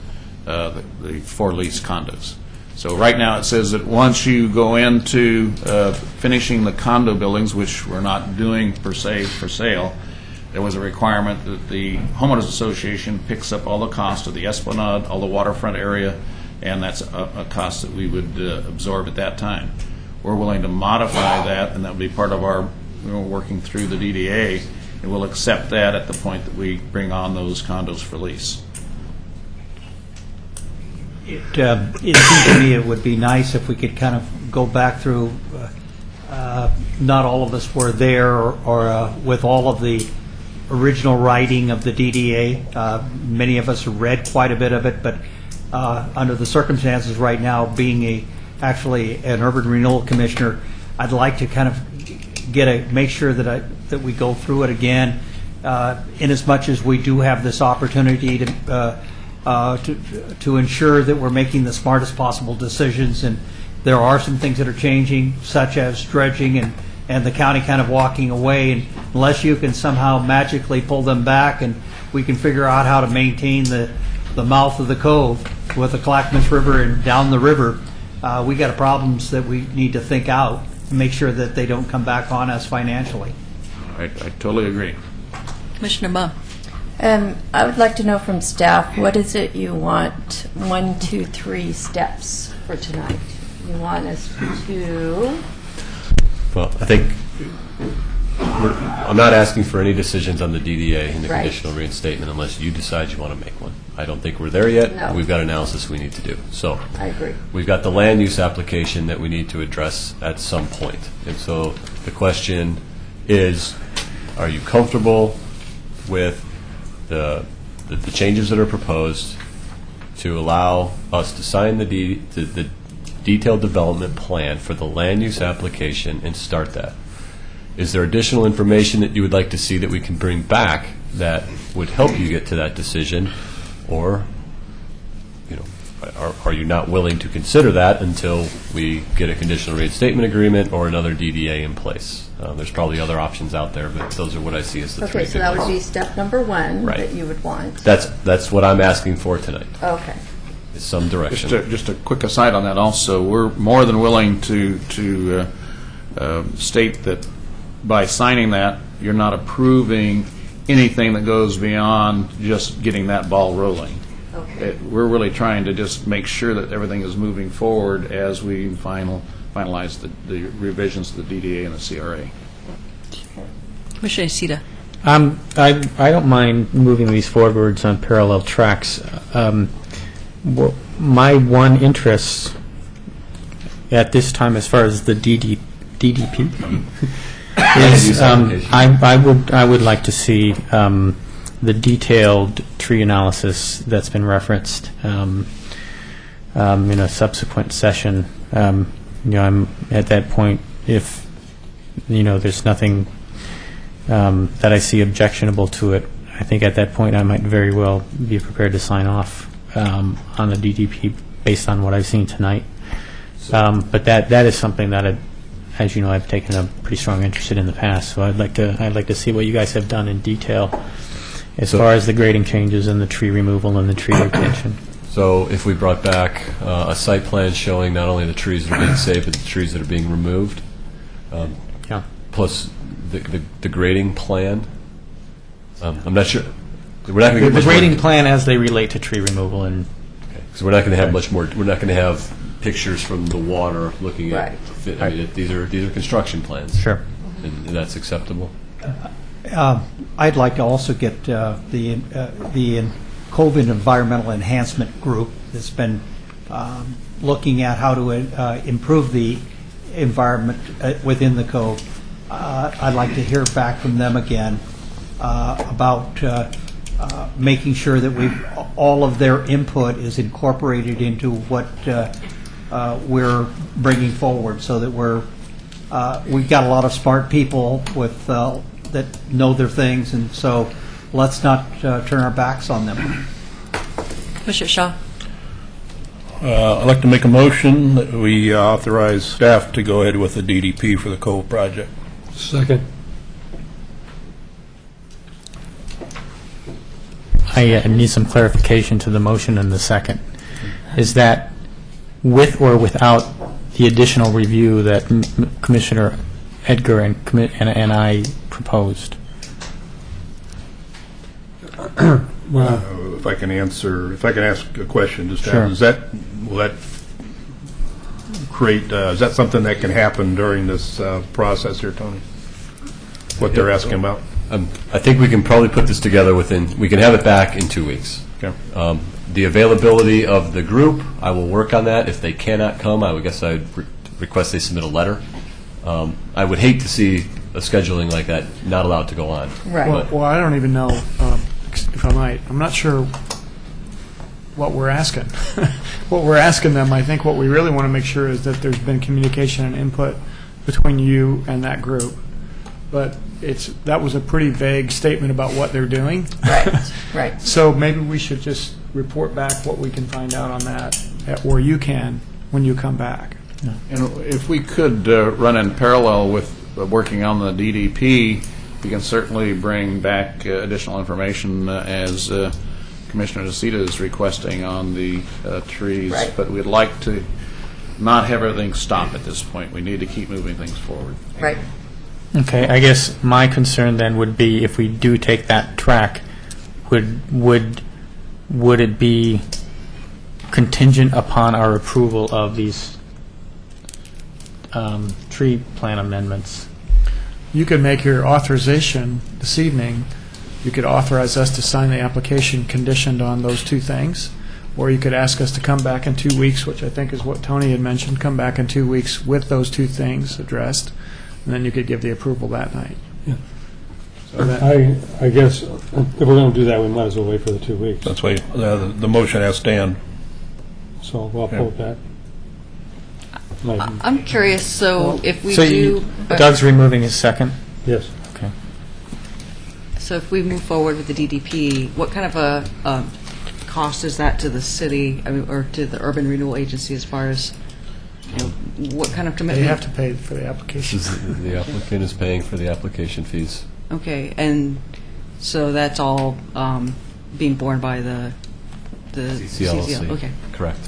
S13: the for lease condos. So right now it says that once you go into finishing the condo buildings, which we're not doing per se for sale, there was a requirement that the homeowners association picks up all the cost of the Esplanade, all the waterfront area, and that's a cost that we would absorb at that time. We're willing to modify that, and that would be part of our working through the DDA and we'll accept that at the point that we bring on those condos for lease.
S10: It seems to me it would be nice if we could kind of go back through, not all of us were there or with all of the original writing of the DDA. Many of us read quite a bit of it, but under the circumstances right now, being actually an urban renewal commissioner, I'd like to kind of make sure that we go through it again, in as much as we do have this opportunity to ensure that we're making the smartest possible decisions. And there are some things that are changing, such as dredging and the county kind of walking away. And unless you can somehow magically pull them back and we can figure out how to maintain the mouth of the cove with the Clackamas River and down the river, we got problems that we need to think out and make sure that they don't come back on us financially.
S13: I totally agree.
S1: Commissioner Ma.
S9: I would like to know from staff, what is it you want 1, 2, 3 steps for tonight? You want us to...
S8: Well, I think I'm not asking for any decisions on the DDA and the
S9: Right.
S8: conditional reinstatement unless you decide you want to make one. I don't think we're there yet.
S9: No.
S8: We've got analysis we need to do. So
S9: I agree.
S8: we've got the land use application that we need to address at some point. And so the question is, are you comfortable with the changes that are proposed to allow us to sign the detailed development plan for the land use application and start that? Is there additional information that you would like to see that we can bring back that would help you get to that decision? Or, are you not willing to consider that until we get a conditional reinstatement agreement or another DDA in place? There's probably other options out there, but those are what I see as the three
S9: Okay, so
S8: big
S9: that would
S8: ones.
S9: be step number 1
S8: Right.
S9: that you would want.
S8: That's what I'm asking for tonight,
S9: Okay.
S8: is some direction.
S13: Just a quick aside on that also, we're more than willing to state that by signing that, you're not approving anything that goes beyond just getting that ball rolling.
S9: Okay.
S13: We're really trying to just make sure that everything is moving forward as we finalize the revisions to the DDA and the CRA.
S1: Commissioner Isida.
S3: I don't mind moving these forwards on parallel tracks. My one interest at this time, as far as the DDP, is I would like to see the detailed tree analysis that's been referenced in a subsequent session. I'm at that point, if there's nothing that I see objectionable to it, I think at that point I might very well be prepared to sign off on the DDP based on what I've seen tonight. But that is something that, as you know, I've taken a pretty strong interest in the past. So I'd like to see what you guys have done in detail as far as the grading changes and the tree removal and the tree retention.
S8: So if we brought back a site plan showing not only the trees that are being saved, but the trees that are being removed, plus the grading plan, I'm not sure. We're not going to
S3: The grading plan as they relate to tree removal and.
S8: So we're not going to have much more. We're not going to have pictures from the water looking at.
S9: Right.
S8: I mean, these are construction plans.
S3: Sure.
S8: And that's acceptable.
S10: I'd like to also get the COVID Environmental Enhancement Group that's been looking at how to improve the environment within the cove. I'd like to hear back from them again about making sure that all of their input is incorporated into what we're bringing forward, so that we've got a lot of smart people with that know their things, and so let's not turn our backs on them.
S1: Commissioner Shaw.
S5: I'd like to make a motion that we authorize staff to go ahead with the DDP for the Cove project.
S7: Second.
S3: I need some clarification to the motion in the second. Is that with or without the additional review that Commissioner Edgar and I proposed?
S5: If I can ask a question, just
S3: Sure.
S5: will that create, is that something that can happen during this process here, Tony? What they're asking about?
S8: I think we can probably put this together we can have it back in 2 weeks.
S5: Okay.
S8: The availability of the group, I will work on that. If they cannot come, I would guess I'd request they submit a letter. I would hate to see a scheduling like that not allowed to go on.
S9: Right.
S6: Well, I don't even know, if I might, I'm not sure what we're asking. What we're asking them, I think what we really want to make sure is that there's been communication and input between you and that group. But that was a pretty vague statement about what they're doing.
S9: Right, right.
S6: So maybe we should just report back what we can find out on that, or you can, when you come back.
S13: And if we could run in parallel with working on the DDP, we can certainly bring back additional information as Commissioner Nocita is requesting on the trees.
S9: Right.
S13: But we'd like to not have everything stop at this point. We need to keep moving things forward.
S9: Right.
S11: Okay, I guess my concern then would be if we do take that track, would it be contingent upon our approval of these tree plan amendments?
S6: You could make your authorization this evening. You could authorize us to sign the application conditioned on those two things, or you could ask us to come back in 2 weeks, which I think is what Tony had mentioned, come back in 2 weeks with those two things addressed, and then you could give the approval that night.
S7: Yeah.
S6: So that,
S7: I guess if we're going to do that, we might as well wait for the 2 weeks.
S5: That's why the motion has stand.
S7: So I'll pull it back.
S1: I'm curious, so if we
S11: So
S1: do...
S11: Doug's removing his second?
S7: Yes.
S11: Okay.
S1: So if we move forward with the DDP, what kind of a cost is that to the city, or to the Urban Renewal Agency as far as, what kind of commitment?
S6: they have to pay for the application.
S8: The applicant is paying for the application fees.
S1: Okay, and so that's all being borne by the
S8: CCLC.
S1: Okay.
S8: Correct.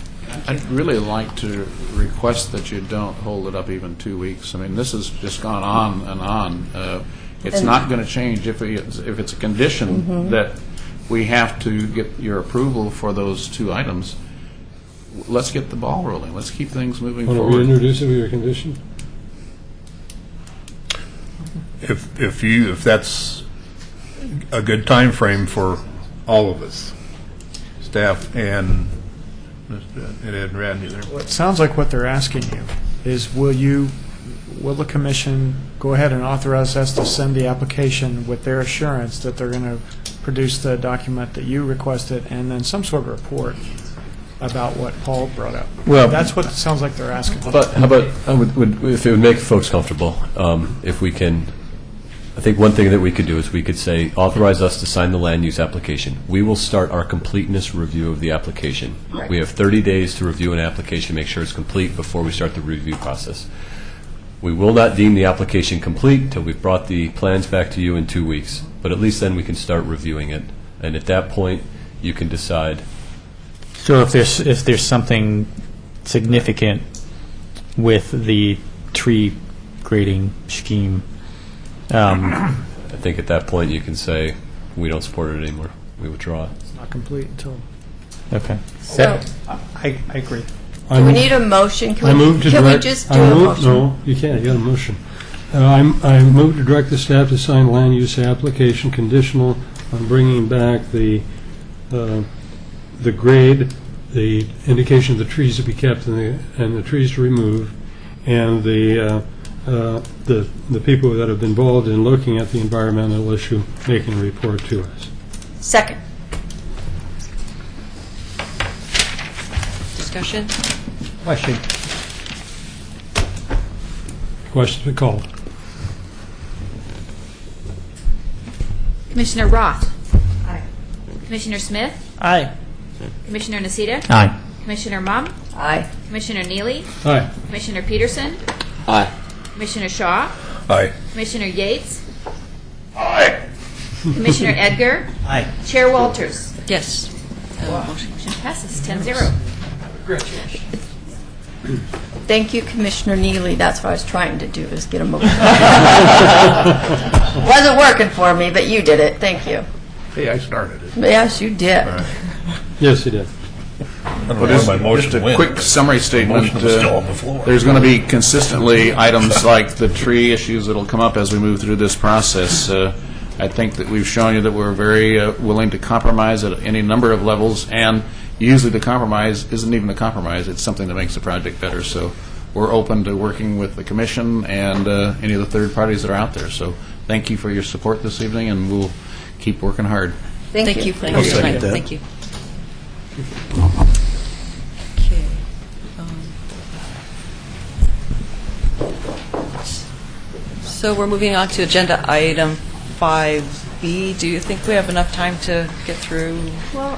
S13: I'd really like to request that you don't hold it up even 2 weeks. I mean, this has just gone on and on. It's not going to change if it's a condition that we have to get your approval for those two items. Let's get the ball rolling. Let's keep things moving
S7: Want to
S13: forward.
S7: reintroduce it with your condition?
S5: If that's a good time frame for all of us, staff and Ed and Randy there.
S6: Well, it sounds like what they're asking you is, will the commission go ahead and authorize us to send the application with their assurance that they're going to produce the document that you requested, and then some sort of report about what Paul brought up?
S3: Well-
S6: That's what it sounds like they're asking.
S8: But how about, if it would make folks comfortable, if we can, I think one thing that we could do is we could say, authorize us to sign the land use application. We will start our completeness review of the application.
S9: Right.
S8: We have 30 days to review an application, make sure it's complete before we start the review process. We will not deem the application complete until we've brought the plans back to you in 2 weeks, but at least then we can start reviewing it. And at that point, you can decide.
S11: So if there's something significant with the tree grading scheme,
S8: I think at that point you can say, we don't support it anymore. We withdraw it.
S6: It's not complete until...
S11: okay.
S9: So,
S11: I agree.
S9: do we need a motion? Can
S7: I
S9: we
S7: move to
S9: can we
S7: direct.
S9: just do a motion?
S7: No, you can't. You got a motion. I move to direct the staff to sign land use application conditional on bringing back the grade, the indication of the trees to be kept and the trees to remove, and the people that have been involved in looking at the environmental issue making a report to us.
S9: Second.
S1: Discussion?
S11: Question.
S7: Questions been called.
S2: Commissioner Roth. Aye. Commissioner Smith.
S11: Aye.
S2: Commissioner Nocita.
S11: Aye.
S2: Commissioner Mum.
S9: Aye.
S2: Commissioner Neely.
S7: Aye.
S2: Commissioner Peterson.
S13: Aye.
S2: Commissioner Shaw.
S5: Aye.
S2: Commissioner Yates.
S4: Aye.
S2: Commissioner Edgar.
S10: Aye.
S2: Chair Walters.
S1: Yes.
S2: Motion passes 10-0.
S9: Thank you, Commissioner Neely. That's what I was trying to do, is get a motion. Wasn't working for me, but you did it. Thank you.
S5: Hey, I started it.
S9: Yes, you did.
S7: Yes, he did.
S5: I don't know if my motion
S13: Just a
S5: wins.
S13: quick summary statement.
S5: Motion was still on the floor.
S13: There's going to be consistently items like the tree issues that'll come up as we move through this process. I think that we've shown you that we're very willing to compromise at any number of levels, and usually the compromise isn't even a compromise. It's something that makes the project better. So we're open to working with the commission and any of the third parties that are out there. So thank you for your support this evening, and we'll keep working hard.
S1: Thank you for
S12: I'll
S1: your
S12: second
S1: time.
S12: that.
S1: Thank you. Okay. So we're moving on to agenda item 5B. Do you think we have enough time to get through?
S14: Well,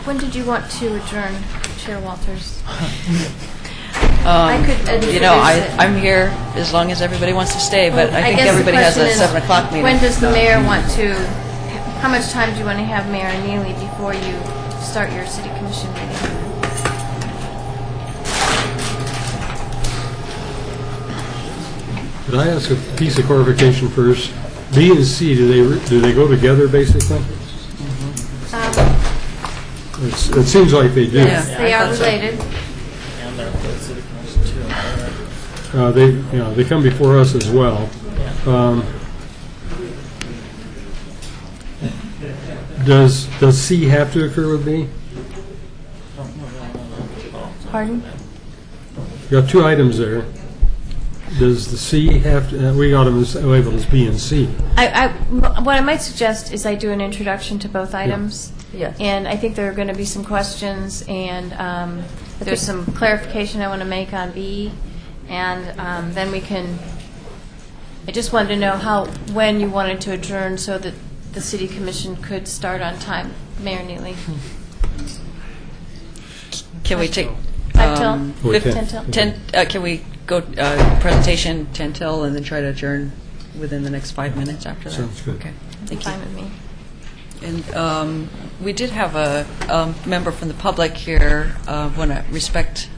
S14: when did you want to adjourn, Chair Walters? I could
S1: You know,
S14: introduce it.
S1: I'm here as long as everybody wants to stay, but I think
S14: guess the
S1: everybody has a
S14: question is,
S1: 7 o'clock meeting.
S14: When does the mayor want to, how much time do you want to have Mayor Neely before you start your city commission meeting?
S7: Could I ask a piece of clarification first? B and C, do they go together, basically? It seems like they do.
S14: Yes, they are related.
S11: And they're for the city commission too.
S7: They come before us as well. Does C have to occur with B?
S14: Pardon?
S7: You got 2 items there. Does the C have to, we got them labeled as B and C.
S14: What I might suggest is I do an introduction to both items.
S9: Yes.
S14: And I think there are going to be some questions, and there's some clarification I want to make on B, and then we can, I just wanted to know when you wanted to adjourn so that the city commission could start on time. Mayor Neely.
S1: Can we take
S14: 5 till?
S7: 10
S14: till?
S1: 10? Can we go presentation 10 till and then try to adjourn within the next 5 minutes after that?
S7: Sounds good.
S1: Okay. Thank you.
S14: Fine with me.
S1: And we did have a member from the public here. Want to respect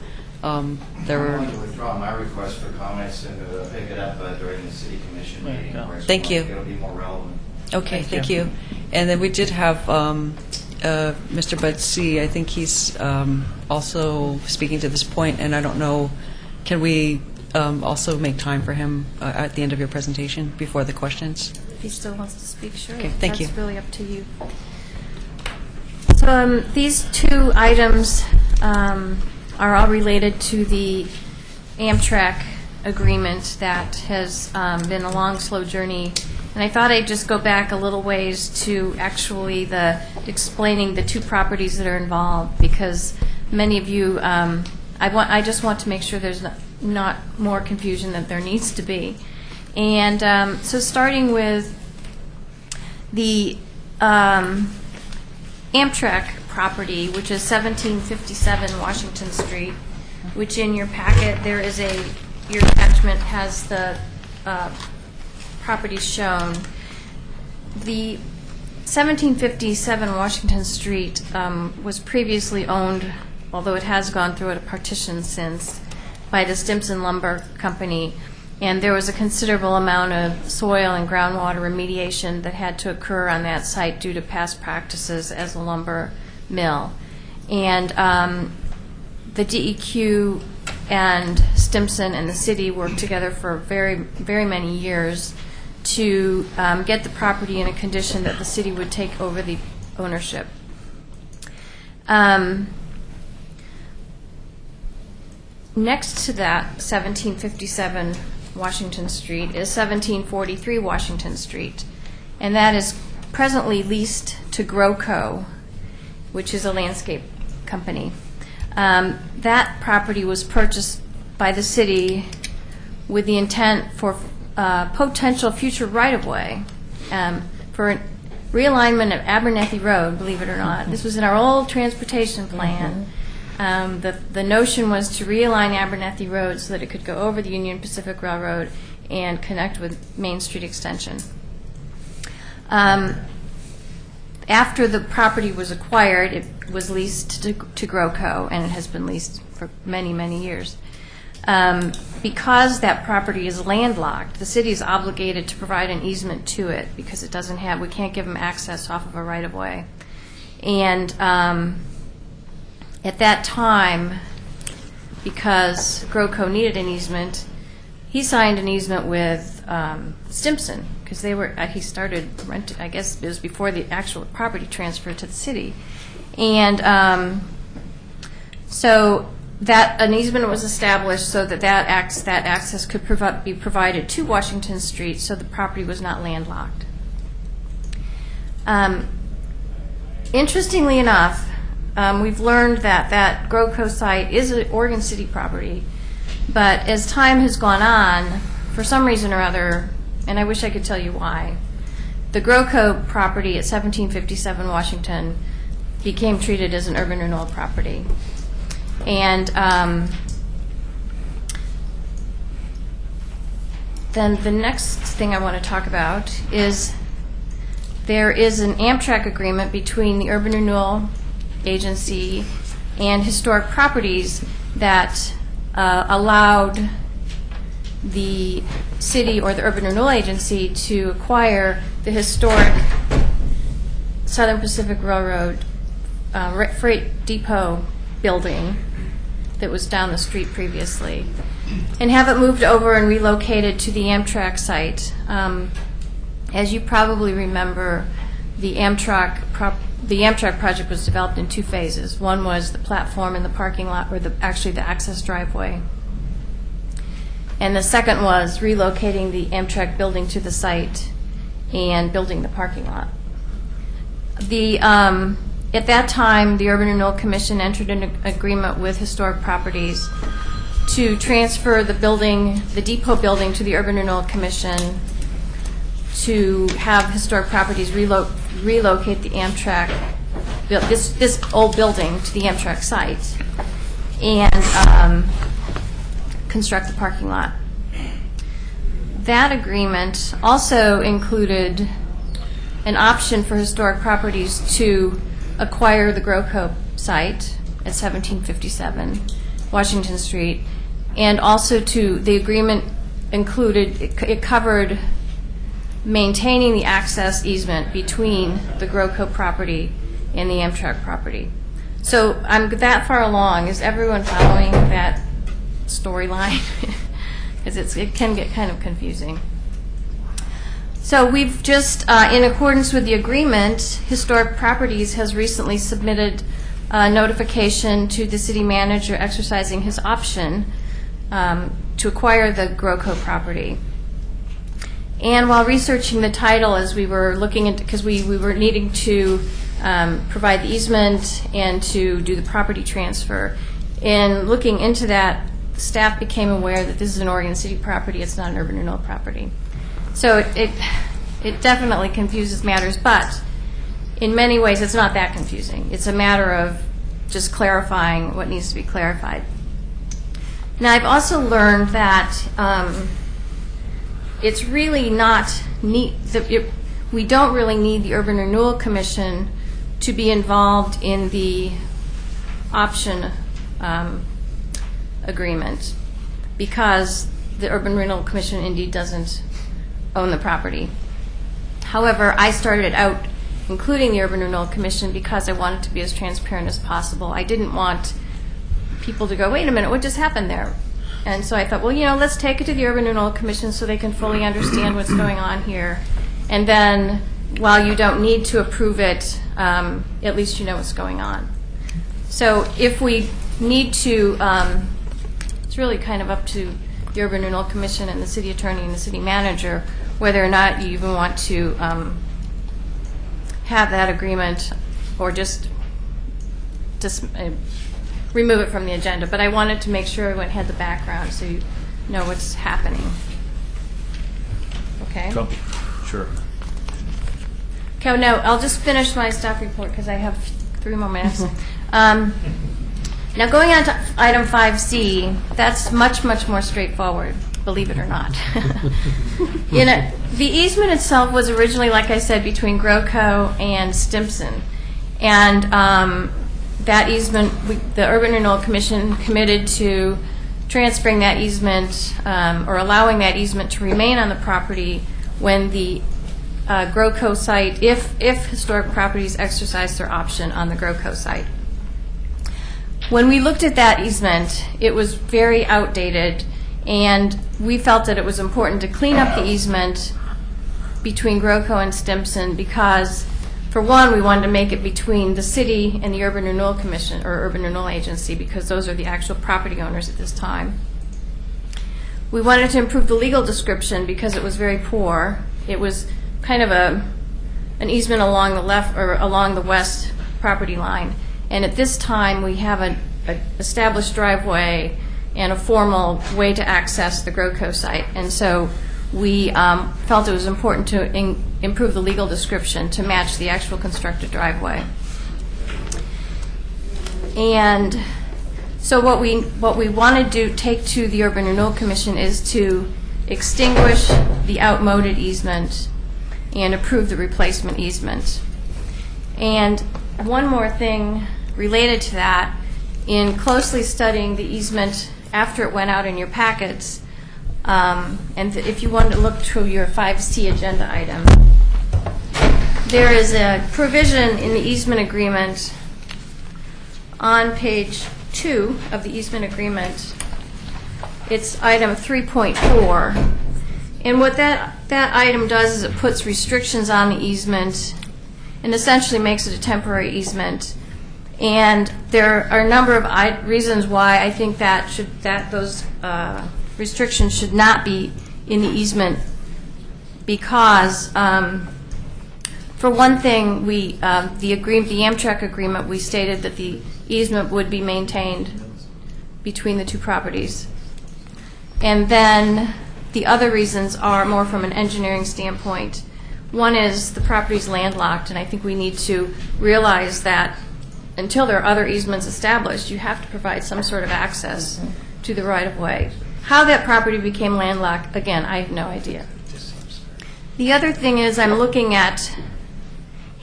S1: their.
S15: I want to withdraw my request for comments and pick it up during the city commission meeting. where it's
S1: Thank you.
S15: It'll be more relevant.
S1: Okay, thank you. And then we did have Mr. Bud C. I think he's also speaking to this point, and I don't know, can we also make time for him at the end of your presentation before the questions?
S14: If he still wants to speak, sure.
S1: Okay, thank you.
S14: That's really up to you. So these 2 items are all related to the Amtrak agreement that has been a long, slow journey. And I thought I'd just go back a little ways to actually explaining the 2 properties that are involved, because many of you, I just want to make sure there's not more confusion than there needs to be. And so starting with the Amtrak property, which is 1757 Washington Street, which in your packet, your attachment has the properties shown. The 1757 Washington Street was previously owned, although it has gone through a partition since, by the Stimson Lumber Company, and there was a considerable amount of soil and groundwater remediation that had to occur on that site due to past practices as a lumber mill. And the DEQ and Stimson and the city worked together for very, very many years to get the property in a condition that the city would take over the ownership. Next to that, 1757 Washington Street, is 1743 Washington Street, and that is presently leased to GrowCo, which is a landscape company. That property was purchased by the city with the intent for potential future right-of-way for realignment of Abernethy Road, believe it or not. This was in our old transportation plan. The notion was to realign Abernethy Road so that it could go over the Union Pacific Railroad and connect with Main Street Extension. After the property was acquired, it was leased to GrowCo, and it has been leased for many, many years. Because that property is landlocked, the city is obligated to provide an easement to it because it doesn't have, we can't give them access off of a right-of-way. And at that time, because GrowCo needed an easement, he signed an easement with Stimson because he started rent. I guess it was before the actual property transfer to the city, and so that an easement was established so that access could be provided to Washington Street, so the property was not landlocked. Interestingly enough, we've learned that GrowCo site is an Oregon City property, but as time has gone on, for some reason or other, and I wish I could tell you why, the GrowCo property at 1757 Washington became treated as an urban renewal property. And then the next thing I want to talk about is there is an Amtrak agreement between the Urban Renewal Agency and Historic Properties that allowed the city or the Urban Renewal Agency to acquire the historic Southern Pacific Railroad freight depot building that was down the street previously, and have it moved over and relocated to the Amtrak site. As you probably remember, the Amtrak project was developed in two phases. One was the platform in the parking lot, or actually the access driveway. And the second was relocating the Amtrak building to the site and building the parking lot. At that time, the Urban Renewal Commission entered an agreement with Historic Properties to transfer the depot building to the Urban Renewal Commission, to have Historic Properties relocate the Amtrak, this old building to the Amtrak site, and construct the parking lot. That agreement also included an option for Historic Properties to acquire the GrowCo site at 1757 Washington Street, and also the agreement it covered maintaining the access easement between the GrowCo property and the Amtrak property. So I'm that far along. Is everyone following that storyline? Because it can get kind of confusing. So we've just, in accordance with the agreement, Historic Properties has recently submitted a notification to the city manager exercising his option to acquire the GrowCo property. And while researching the title, as we were looking into, because we were needing to provide the easement and to do the property transfer, in looking into that, staff became aware that this is an Oregon City property, it's not an urban renewal property. So it definitely confuses matters, but in many ways it's not that confusing. It's a matter of just clarifying what needs to be clarified. Now, I've also learned that it's really not we don't really need the Urban Renewal Commission to be involved in the option agreement, because the Urban Renewal Commission indeed doesn't own the property. However, I started out including the Urban Renewal Commission because I wanted to be as transparent as possible. I didn't want people to go, wait a minute, what just happened there? And so I thought, well, let's take it to the Urban Renewal Commission so they can fully understand what's going on here. And then, while you don't need to approve it, at least you know what's going on. So if we need to, it's really kind of up to the Urban Renewal Commission and the city attorney and the city manager whether or not you even want to have that agreement or just remove it from the agenda. But I wanted to make sure everyone had the background so you know what's happening. Okay?
S13: Sure.
S14: Okay, no, I'll just finish my staff report because I have 3 more minutes. Now, going on to item 5C, that's much, much more straightforward, believe it or not. The easement itself was originally, like I said, between GrowCo and Stimson. And that easement, the Urban Renewal Commission committed to transferring that easement or allowing that easement to remain on the property when the GrowCo site, if Historic Properties exercise their option on the GrowCo site. When we looked at that easement, it was very outdated, and we felt that it was important to clean up the easement between GrowCo and Stimson because, for one, we wanted to make it between the city and the Urban Renewal Commission or Urban Renewal Agency because those are the actual property owners at this time. We wanted to improve the legal description because it was very poor. It was kind of an easement along the left or along the west property line, and at this time we have an established driveway and a formal way to access the GrowCo site, and so we felt it was important to improve the legal description to match the actual constructed driveway. And so what we want to take to the Urban Renewal Commission is to extinguish the outmoded easement and approve the replacement easement. And one more thing related to that, in closely studying the easement after it went out in your packets, and if you want to look through your 5C agenda item, there is a provision in the easement agreement on page 2 of the easement agreement. It's item 3.4. And what that item does is it puts restrictions on the easement and essentially makes it a temporary easement. And there are a number of reasons why I think that those restrictions should not be in the easement because, for one thing, the Amtrak agreement, we stated that the easement would be maintained between the two properties. And then the other reasons are more from an engineering standpoint. One is the property's landlocked, and I think we need to realize that until there are other easements established, you have to provide some sort of access to the right-of-way. How that property became landlocked, again, I have no idea. The other thing is I'm looking at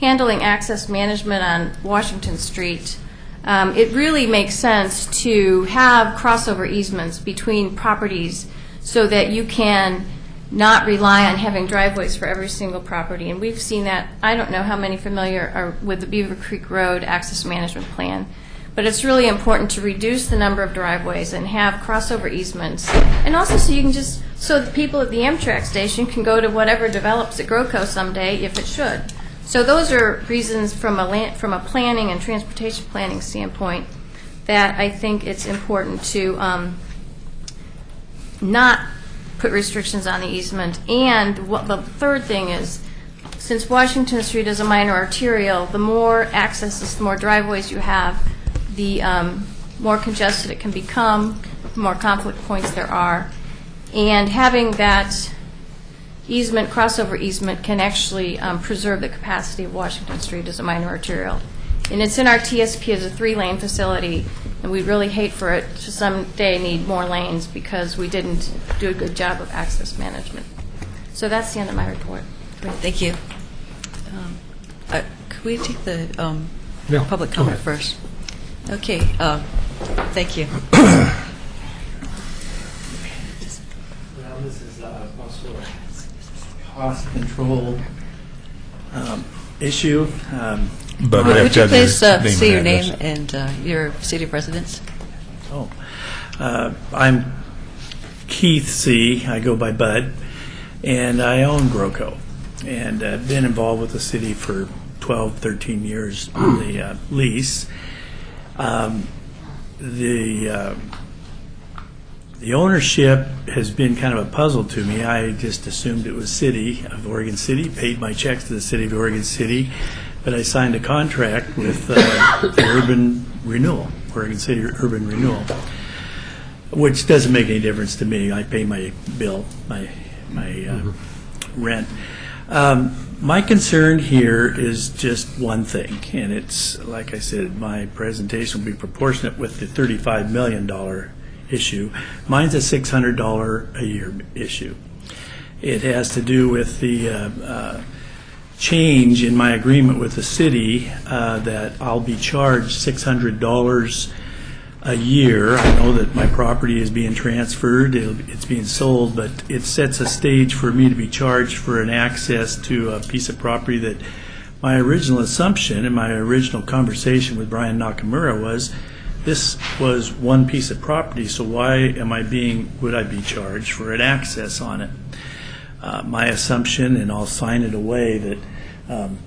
S14: handling access management on Washington Street. It really makes sense to have crossover easements between properties so that you can not rely on having driveways for every single property. And we've seen that. I don't know how many familiar are with the Beaver Creek Road Access Management Plan, but it's really important to reduce the number of driveways and have crossover easements. And also so you can so the people at the Amtrak station can go to whatever develops at GrowCo someday if it should. So those are reasons from a planning and transportation planning standpoint that I think it's important to not put restrictions on the easement. And the third thing is, since Washington Street is a minor arterial, the more accesses, the more driveways you have, the more congested it can become, the more conflict points there are. And having that easement, crossover easement, can actually preserve the capacity of Washington Street as a minor arterial. And it's in our TSP as a 3-lane facility, and we really hate for it to someday need more lanes because we didn't do a good job of access management. So that's the end of my report.
S1: Great, thank you. Could we take the
S7: Yeah,
S1: public
S7: go
S1: comment
S7: ahead.
S1: first? Okay, thank you.
S16: Well, this is also a cost control issue.
S5: But
S1: Would you please say your
S5: and
S1: name
S5: address.
S1: and your city of residence?
S16: I'm Keith C. I go by Bud, and I own GrowCo, and I've been involved with the city for 12, 13 years on the lease. The ownership has been kind of a puzzle to me. I just assumed it was City of Oregon City, paid my checks to the City of Oregon City, but I signed a contract with the Urban Renewal, Oregon City Urban Renewal, which doesn't make any difference to me. I pay my bill, my rent. My concern here is just one thing, and it's, like I said, my presentation will be proportionate with the $35 million issue. Mine's a $600 a year issue. It has to do with the change in my agreement with the city that I'll be charged $600 a year. I know that my property is being transferred, it's being sold, but it sets a stage for me to be charged for an access to a piece of property that my original assumption and my original conversation with Brian Nakamura was this was one piece of property, so why would I be charged for an access on it? my assumption, and I'll sign it away, that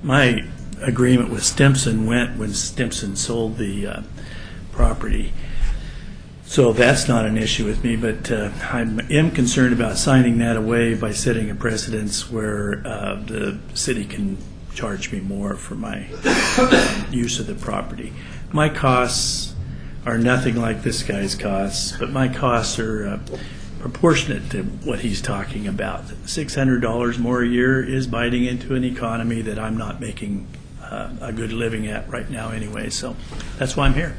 S16: my agreement with Stimson went when Stimson sold the property. So that's not an issue with me, but I am concerned about signing that away by setting a precedence where the city can charge me more for my use of the property. My costs are nothing like this guy's costs, but my costs are proportionate to what he's talking about. $600 more a year is biting into an economy that I'm not making a good living at right now anyway, so that's why I'm here.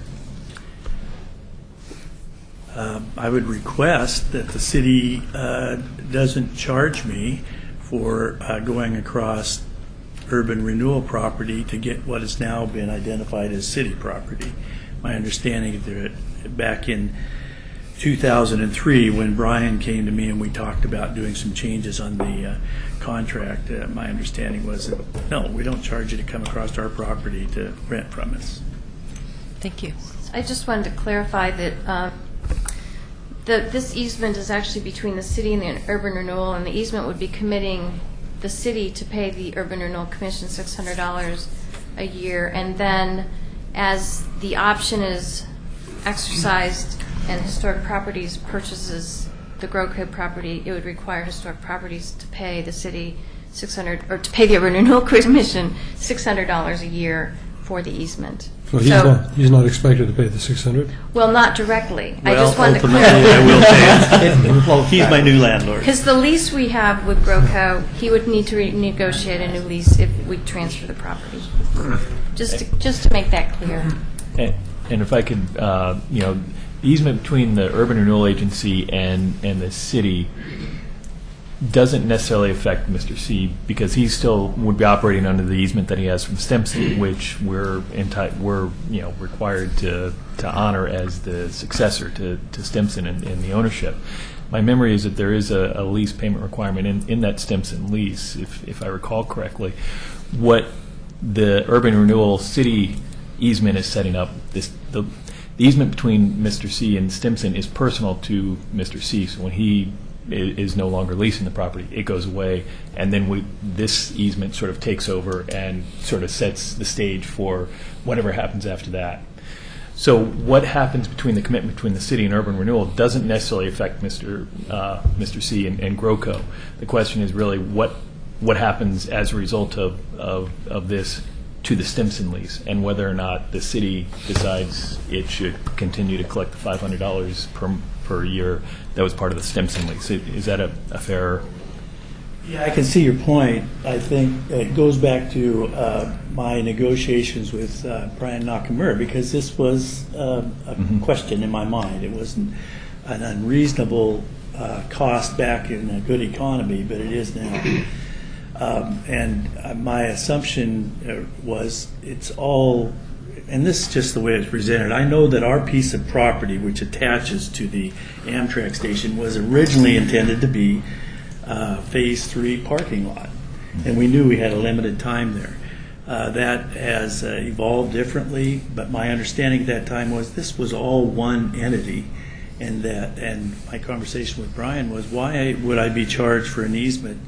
S16: I would request that the city doesn't charge me for going across urban renewal property to get what has now been identified as city property. My understanding is that back in 2003, when Brian came to me and we talked about doing some changes on the contract, my understanding was that, no, we don't charge you to come across our property to rent from us.
S1: Thank you.
S14: I just wanted to clarify that this easement is actually between the city and the urban renewal, and the easement would be committing the city to pay the urban renewal commission $600 a year, and then as the option is exercised and Historic Properties purchases the GrowCo property, it would require Historic Properties to pay the city $600, or to pay the urban renewal commission $600 a year for the easement.
S7: So he's not expected to pay the 600?
S14: Well, not directly. I
S16: Well,
S14: just wanted to
S16: ultimately,
S14: clarify.
S16: I will pay it. Well, he's my new landlord.
S14: Because the lease we have with GrowCo, he would need to renegotiate a new lease if we transfer the property. Just to make that clear.
S11: And if I could, the easement between the urban renewal agency and the city doesn't necessarily affect Mr. C, because he still would be operating under the easement that he has from Stimson, which we're required to honor as the successor to Stimson in the ownership. My memory is that there is a lease payment requirement in that Stimson lease, if I recall correctly. What the urban renewal city easement is setting up, the easement between Mr. C and Stimson is personal to Mr. C. So when he is no longer leasing the property, it goes away, and then this easement sort of takes over and sort of sets the stage for whatever happens after that. So what happens between the commitment between the city and urban renewal doesn't necessarily affect Mr. C and GrowCo. The question is really what happens as a result of this to the Stimson lease, and whether or not the city decides it should continue to collect the $500 per year that was part of the Stimson lease. Is that a fair?
S16: Yeah, I can see your point. I think it goes back to my negotiations with Brian Nakamura, because this was a question in my mind. It wasn't an unreasonable cost back in a good economy, but it is now. And my assumption was it's all, and this is just the way it's presented. I know that our piece of property, which attaches to the Amtrak station, was originally intended to be Phase 3 parking lot, and we knew we had a limited time there. That has evolved differently, but my understanding at that time was this was all one entity, and my conversation with Brian was, why would I be charged for an easement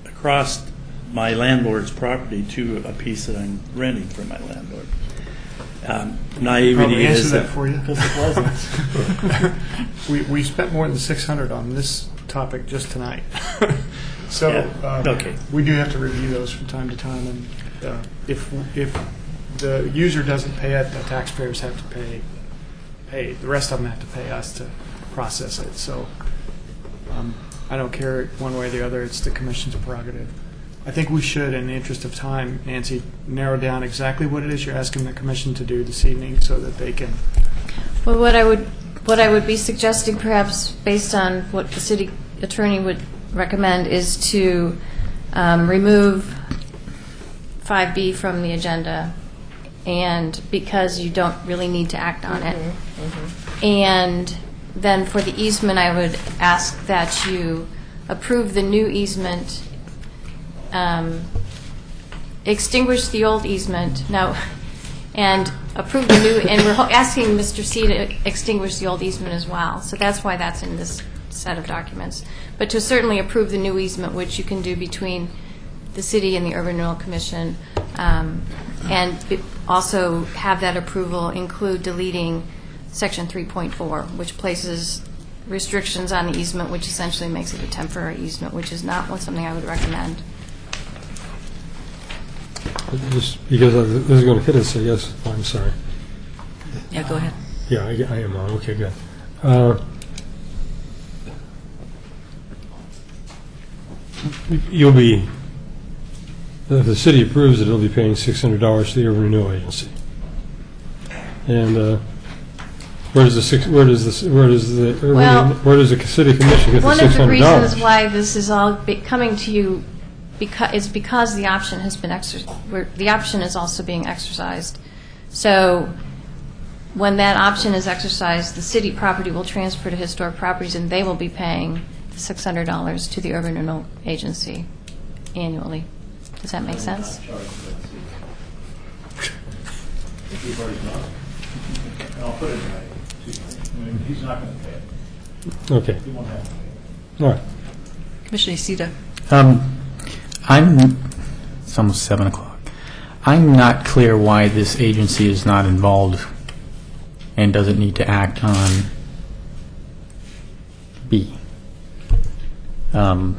S16: across my landlord's property to a piece that I'm renting from my landlord? Naivety is
S6: that for you, because it wasn't. we spent more than $600 on this topic just tonight. So
S16: okay.
S6: We do have to review those from time to time, and if the user doesn't pay it, the taxpayers have to pay. The rest of them have to pay us to process it. So I don't care one way or the other. It's the commission's prerogative. I think we should, in the interest of time, Nancy, narrow down exactly what it is you're asking the commission to do this evening, so that they can.
S14: Well, what I would be suggesting, perhaps based on what the city attorney would recommend, is to remove 5B from the agenda, and because you don't really need to act on it. And then for the easement, I would ask that you approve the new easement, extinguish the old easement now, and approve the new. And we're asking Mr. C to extinguish the old easement as well. So that's why that's in this set of documents. But to certainly approve the new easement, which you can do between the city and the Urban Renewal Commission, also have that approval include deleting Section 3.4, which places restrictions on the easement, which essentially makes it a temporary easement, which is not something I would recommend.
S7: Just because this is going to hit us, I guess. Oh, I'm sorry.
S1: Yeah, go ahead.
S7: Yeah, I am wrong. Okay, good. You'll be, if the city approves it, it'll be paying $600 to the Urban Renewal Agency. And where does the city commission get the $600?
S14: One of the reasons why this is all coming to you is because the option has been the option is also being exercised. So when that option is exercised, the city property will transfer to historic properties, and they will be paying the $600 to the Urban Renewal Agency annually. Does that make sense?
S3: I'll put it right. He's not going to pay it.
S7: Okay.
S3: He won't have to pay it.
S7: All right.
S1: Commissioner Isida.
S3: It's almost 7 o'clock. I'm not clear why this agency is not involved and doesn't need to act on B. And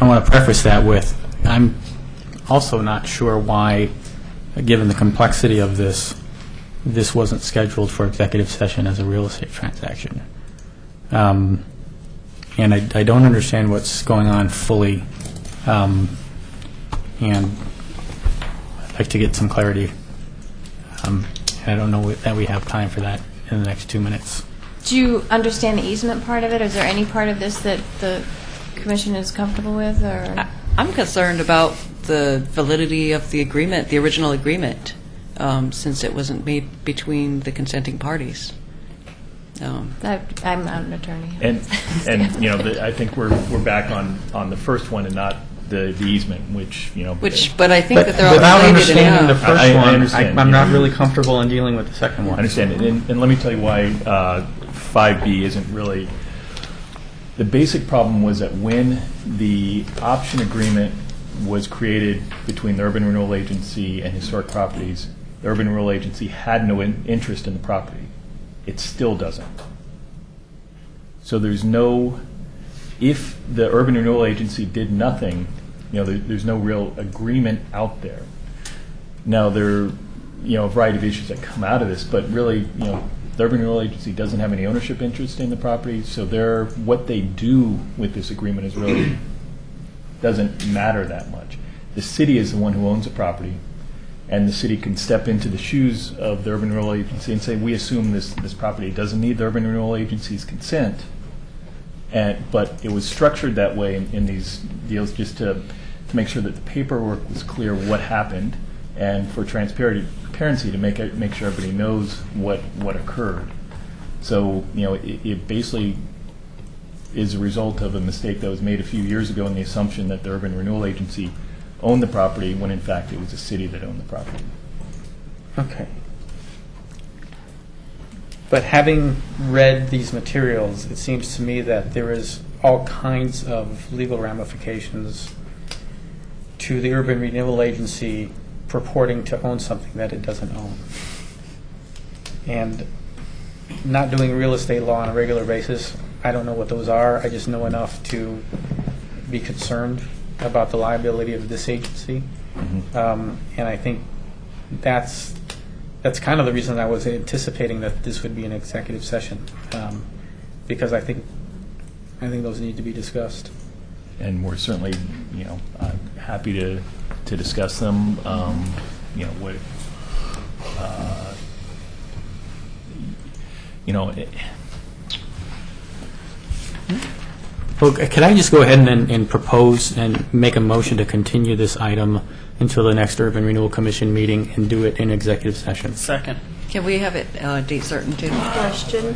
S3: I want to preface that with, I'm also not sure why, given the complexity of this wasn't scheduled for executive session as a real estate transaction. And I don't understand what's going on fully. And I'd like to get some clarity. I don't know that we have time for that in the next 2 minutes.
S14: Do you understand the easement part of it? Is there any part of this that the commission is comfortable with? Or
S1: I'm concerned about the validity of the agreement, the original agreement, since it wasn't made between the consenting parties.
S14: I'm not an attorney.
S17: And I think we're back on the first one and not the easement,
S1: but I think that they're all
S11: without
S1: related
S11: understanding
S1: enough.
S11: the first
S17: I
S11: one,
S17: understand.
S11: I'm not really comfortable in dealing with the second one.
S17: I understand it. And let me tell you why 5B isn't really. The basic problem was that when the option agreement was created between the Urban Renewal Agency and Historic Properties, the Urban Renewal Agency had no interest in the property. It still doesn't. So there's no, if the Urban Renewal Agency did nothing, there's no real agreement out there. Now, there are, a variety of issues that come out of this, but really, the Urban Renewal Agency doesn't have any ownership interest in the property, so what they do with this agreement is really doesn't matter that much. The city is the one who owns the property, and the city can step into the shoes of the Urban Renewal Agency and say, we assume this property doesn't need the Urban Renewal Agency's consent. But it was structured that way in these deals just to make sure that the paperwork was clear what happened, and for transparency to make sure everybody knows what occurred. So it basically is a result of a mistake that was made a few years ago in the assumption that the Urban Renewal Agency owned the property when in fact it was the city that owned the property.
S11: Okay. But having read these materials, it seems to me that there is all kinds of legal ramifications to the Urban Renewal Agency purporting to own something that it doesn't own. And not doing real estate law on a regular basis, I don't know what those are. I just know enough to be concerned about the liability of this agency. And I think that's kind of the reason I was anticipating that this would be an executive session, because I think those need to be discussed.
S17: And we're certainly, happy to discuss them.
S3: Well, could I just go ahead and propose and make a motion to continue this item until the next Urban Renewal Commission meeting and do it in executive session?
S11: Second.
S1: Can we have it date certain too?
S9: Question.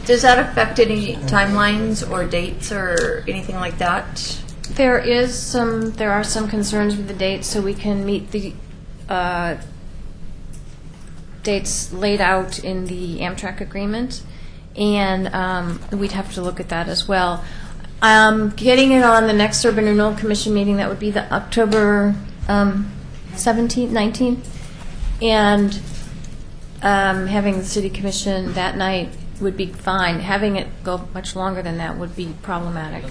S9: Does that affect any timelines or dates or anything like that?
S14: There are some concerns with the dates, so we can meet the dates laid out in the Amtrak agreement. and we'd have to look at that as well. Getting it on the next Urban Renewal Commission meeting, that would be the October 17th, 19th, and having the City Commission that night would be fine. Having it go much longer than that would be problematic.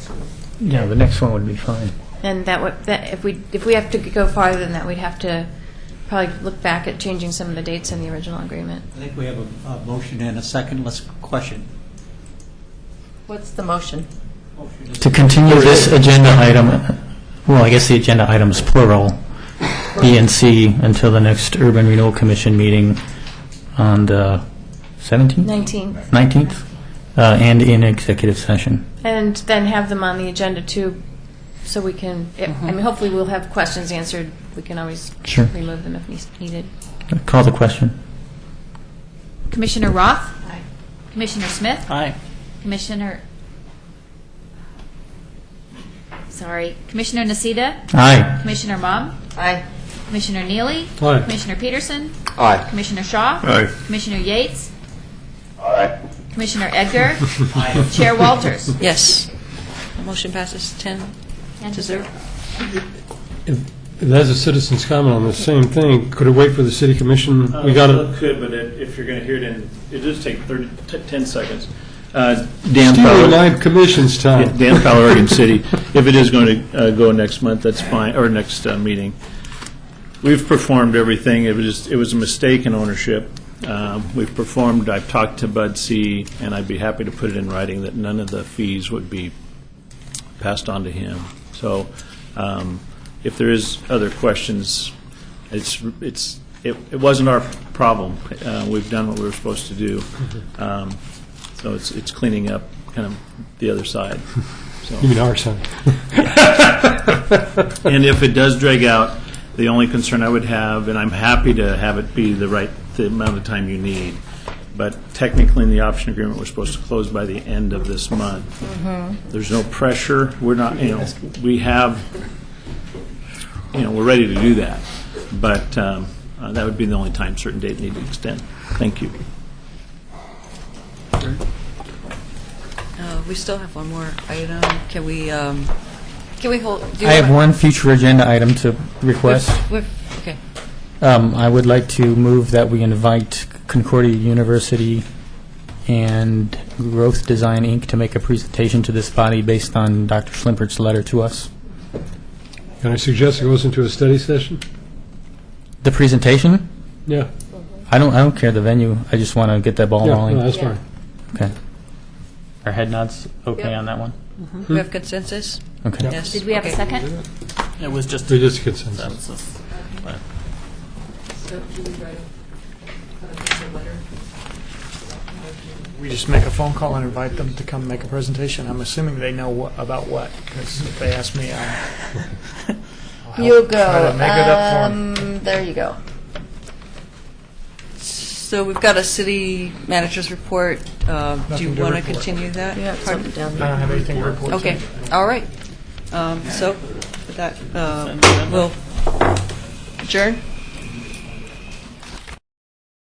S3: Yeah, the next one would be fine.
S14: And if we have to go farther than that, we'd have to probably look back at changing some of the dates in the original agreement.
S10: I think we have a motion and a second. Let's question.
S9: What's the motion?
S3: To continue this agenda item, well, I guess the agenda item's plural, B and C, until the next Urban Renewal Commission meeting on the 17th? 19th, and in executive session.
S14: And then have them on the agenda too, so we can, I mean, hopefully we'll have questions answered. We can always
S3: Sure.
S14: remove them if needed.
S3: Call the question.
S2: Commissioner Roth? Aye. Commissioner Smith?
S11: Aye.
S2: Commissioner Nacita?
S3: Aye.
S2: Commissioner Mom?
S9: Aye.
S2: Commissioner Neely?
S7: Aye.
S2: Commissioner Peterson?
S8: Aye.
S2: Commissioner Shaw?
S5: Aye.
S2: Commissioner Yates?
S4: Aye.
S2: Commissioner Edgar? Chair Walters?
S1: Yes. The motion passes 10 to 0.
S7: If that's a citizen's comment on the same thing, could it wait for the city commission? We got
S17: It
S7: it.
S17: could, but if you're going to hear it in, it does take 10 seconds.
S7: Dan Fowler. Commission's time.
S17: Dan Fowler, Oregon City. If it is going to go next month, that's fine, or next meeting. We've performed everything. It was a mistake in ownership. We've performed. I've talked to Bud C., and I'd be happy to put it in writing that none of the fees would be passed on to him. So, if there is other questions, it wasn't our problem. We've done what we were supposed to do. So it's cleaning up kind of the other side. So.
S7: You mean our side?
S17: And if it does drag out, the only concern I would have, and I'm happy to have it be the amount of time you need, but technically in the option agreement, we're supposed to close by the end of this month. There's no pressure. We're not, we have, we're ready to do that. But that would be the only time certain date need to extend. Thank you.
S1: We still have one more item. Can we hold?
S3: I have one future agenda item to request.
S1: Okay.
S3: I would like to move that we invite Concordia University and Growth Design, Inc. to make a presentation to this body based on Dr. Schlimpert's letter to us.
S7: Can I suggest it goes into a study session?
S3: The presentation?
S7: Yeah.
S3: I don't care the venue. I just want to get that ball rolling.
S7: No, that's fine.
S3: Okay.
S11: Our head nods okay on that one?
S1: We have consensus?
S3: Okay.
S1: Yes.
S2: Did we have a second?
S11: It was just
S7: We just consensus.
S6: We just make a phone call and invite them to come make a presentation. I'm assuming they know about what, because if they ask me, I'll
S9: You go.
S6: try to make it up for 'em.
S9: There you go.
S1: So we've got a city manager's report. Do you
S6: Nothing to
S1: want to
S6: report.
S1: continue that?
S9: You have something down
S6: I
S9: there.
S6: don't have anything to report.
S1: Okay, all right. So with that, we'll adjourn.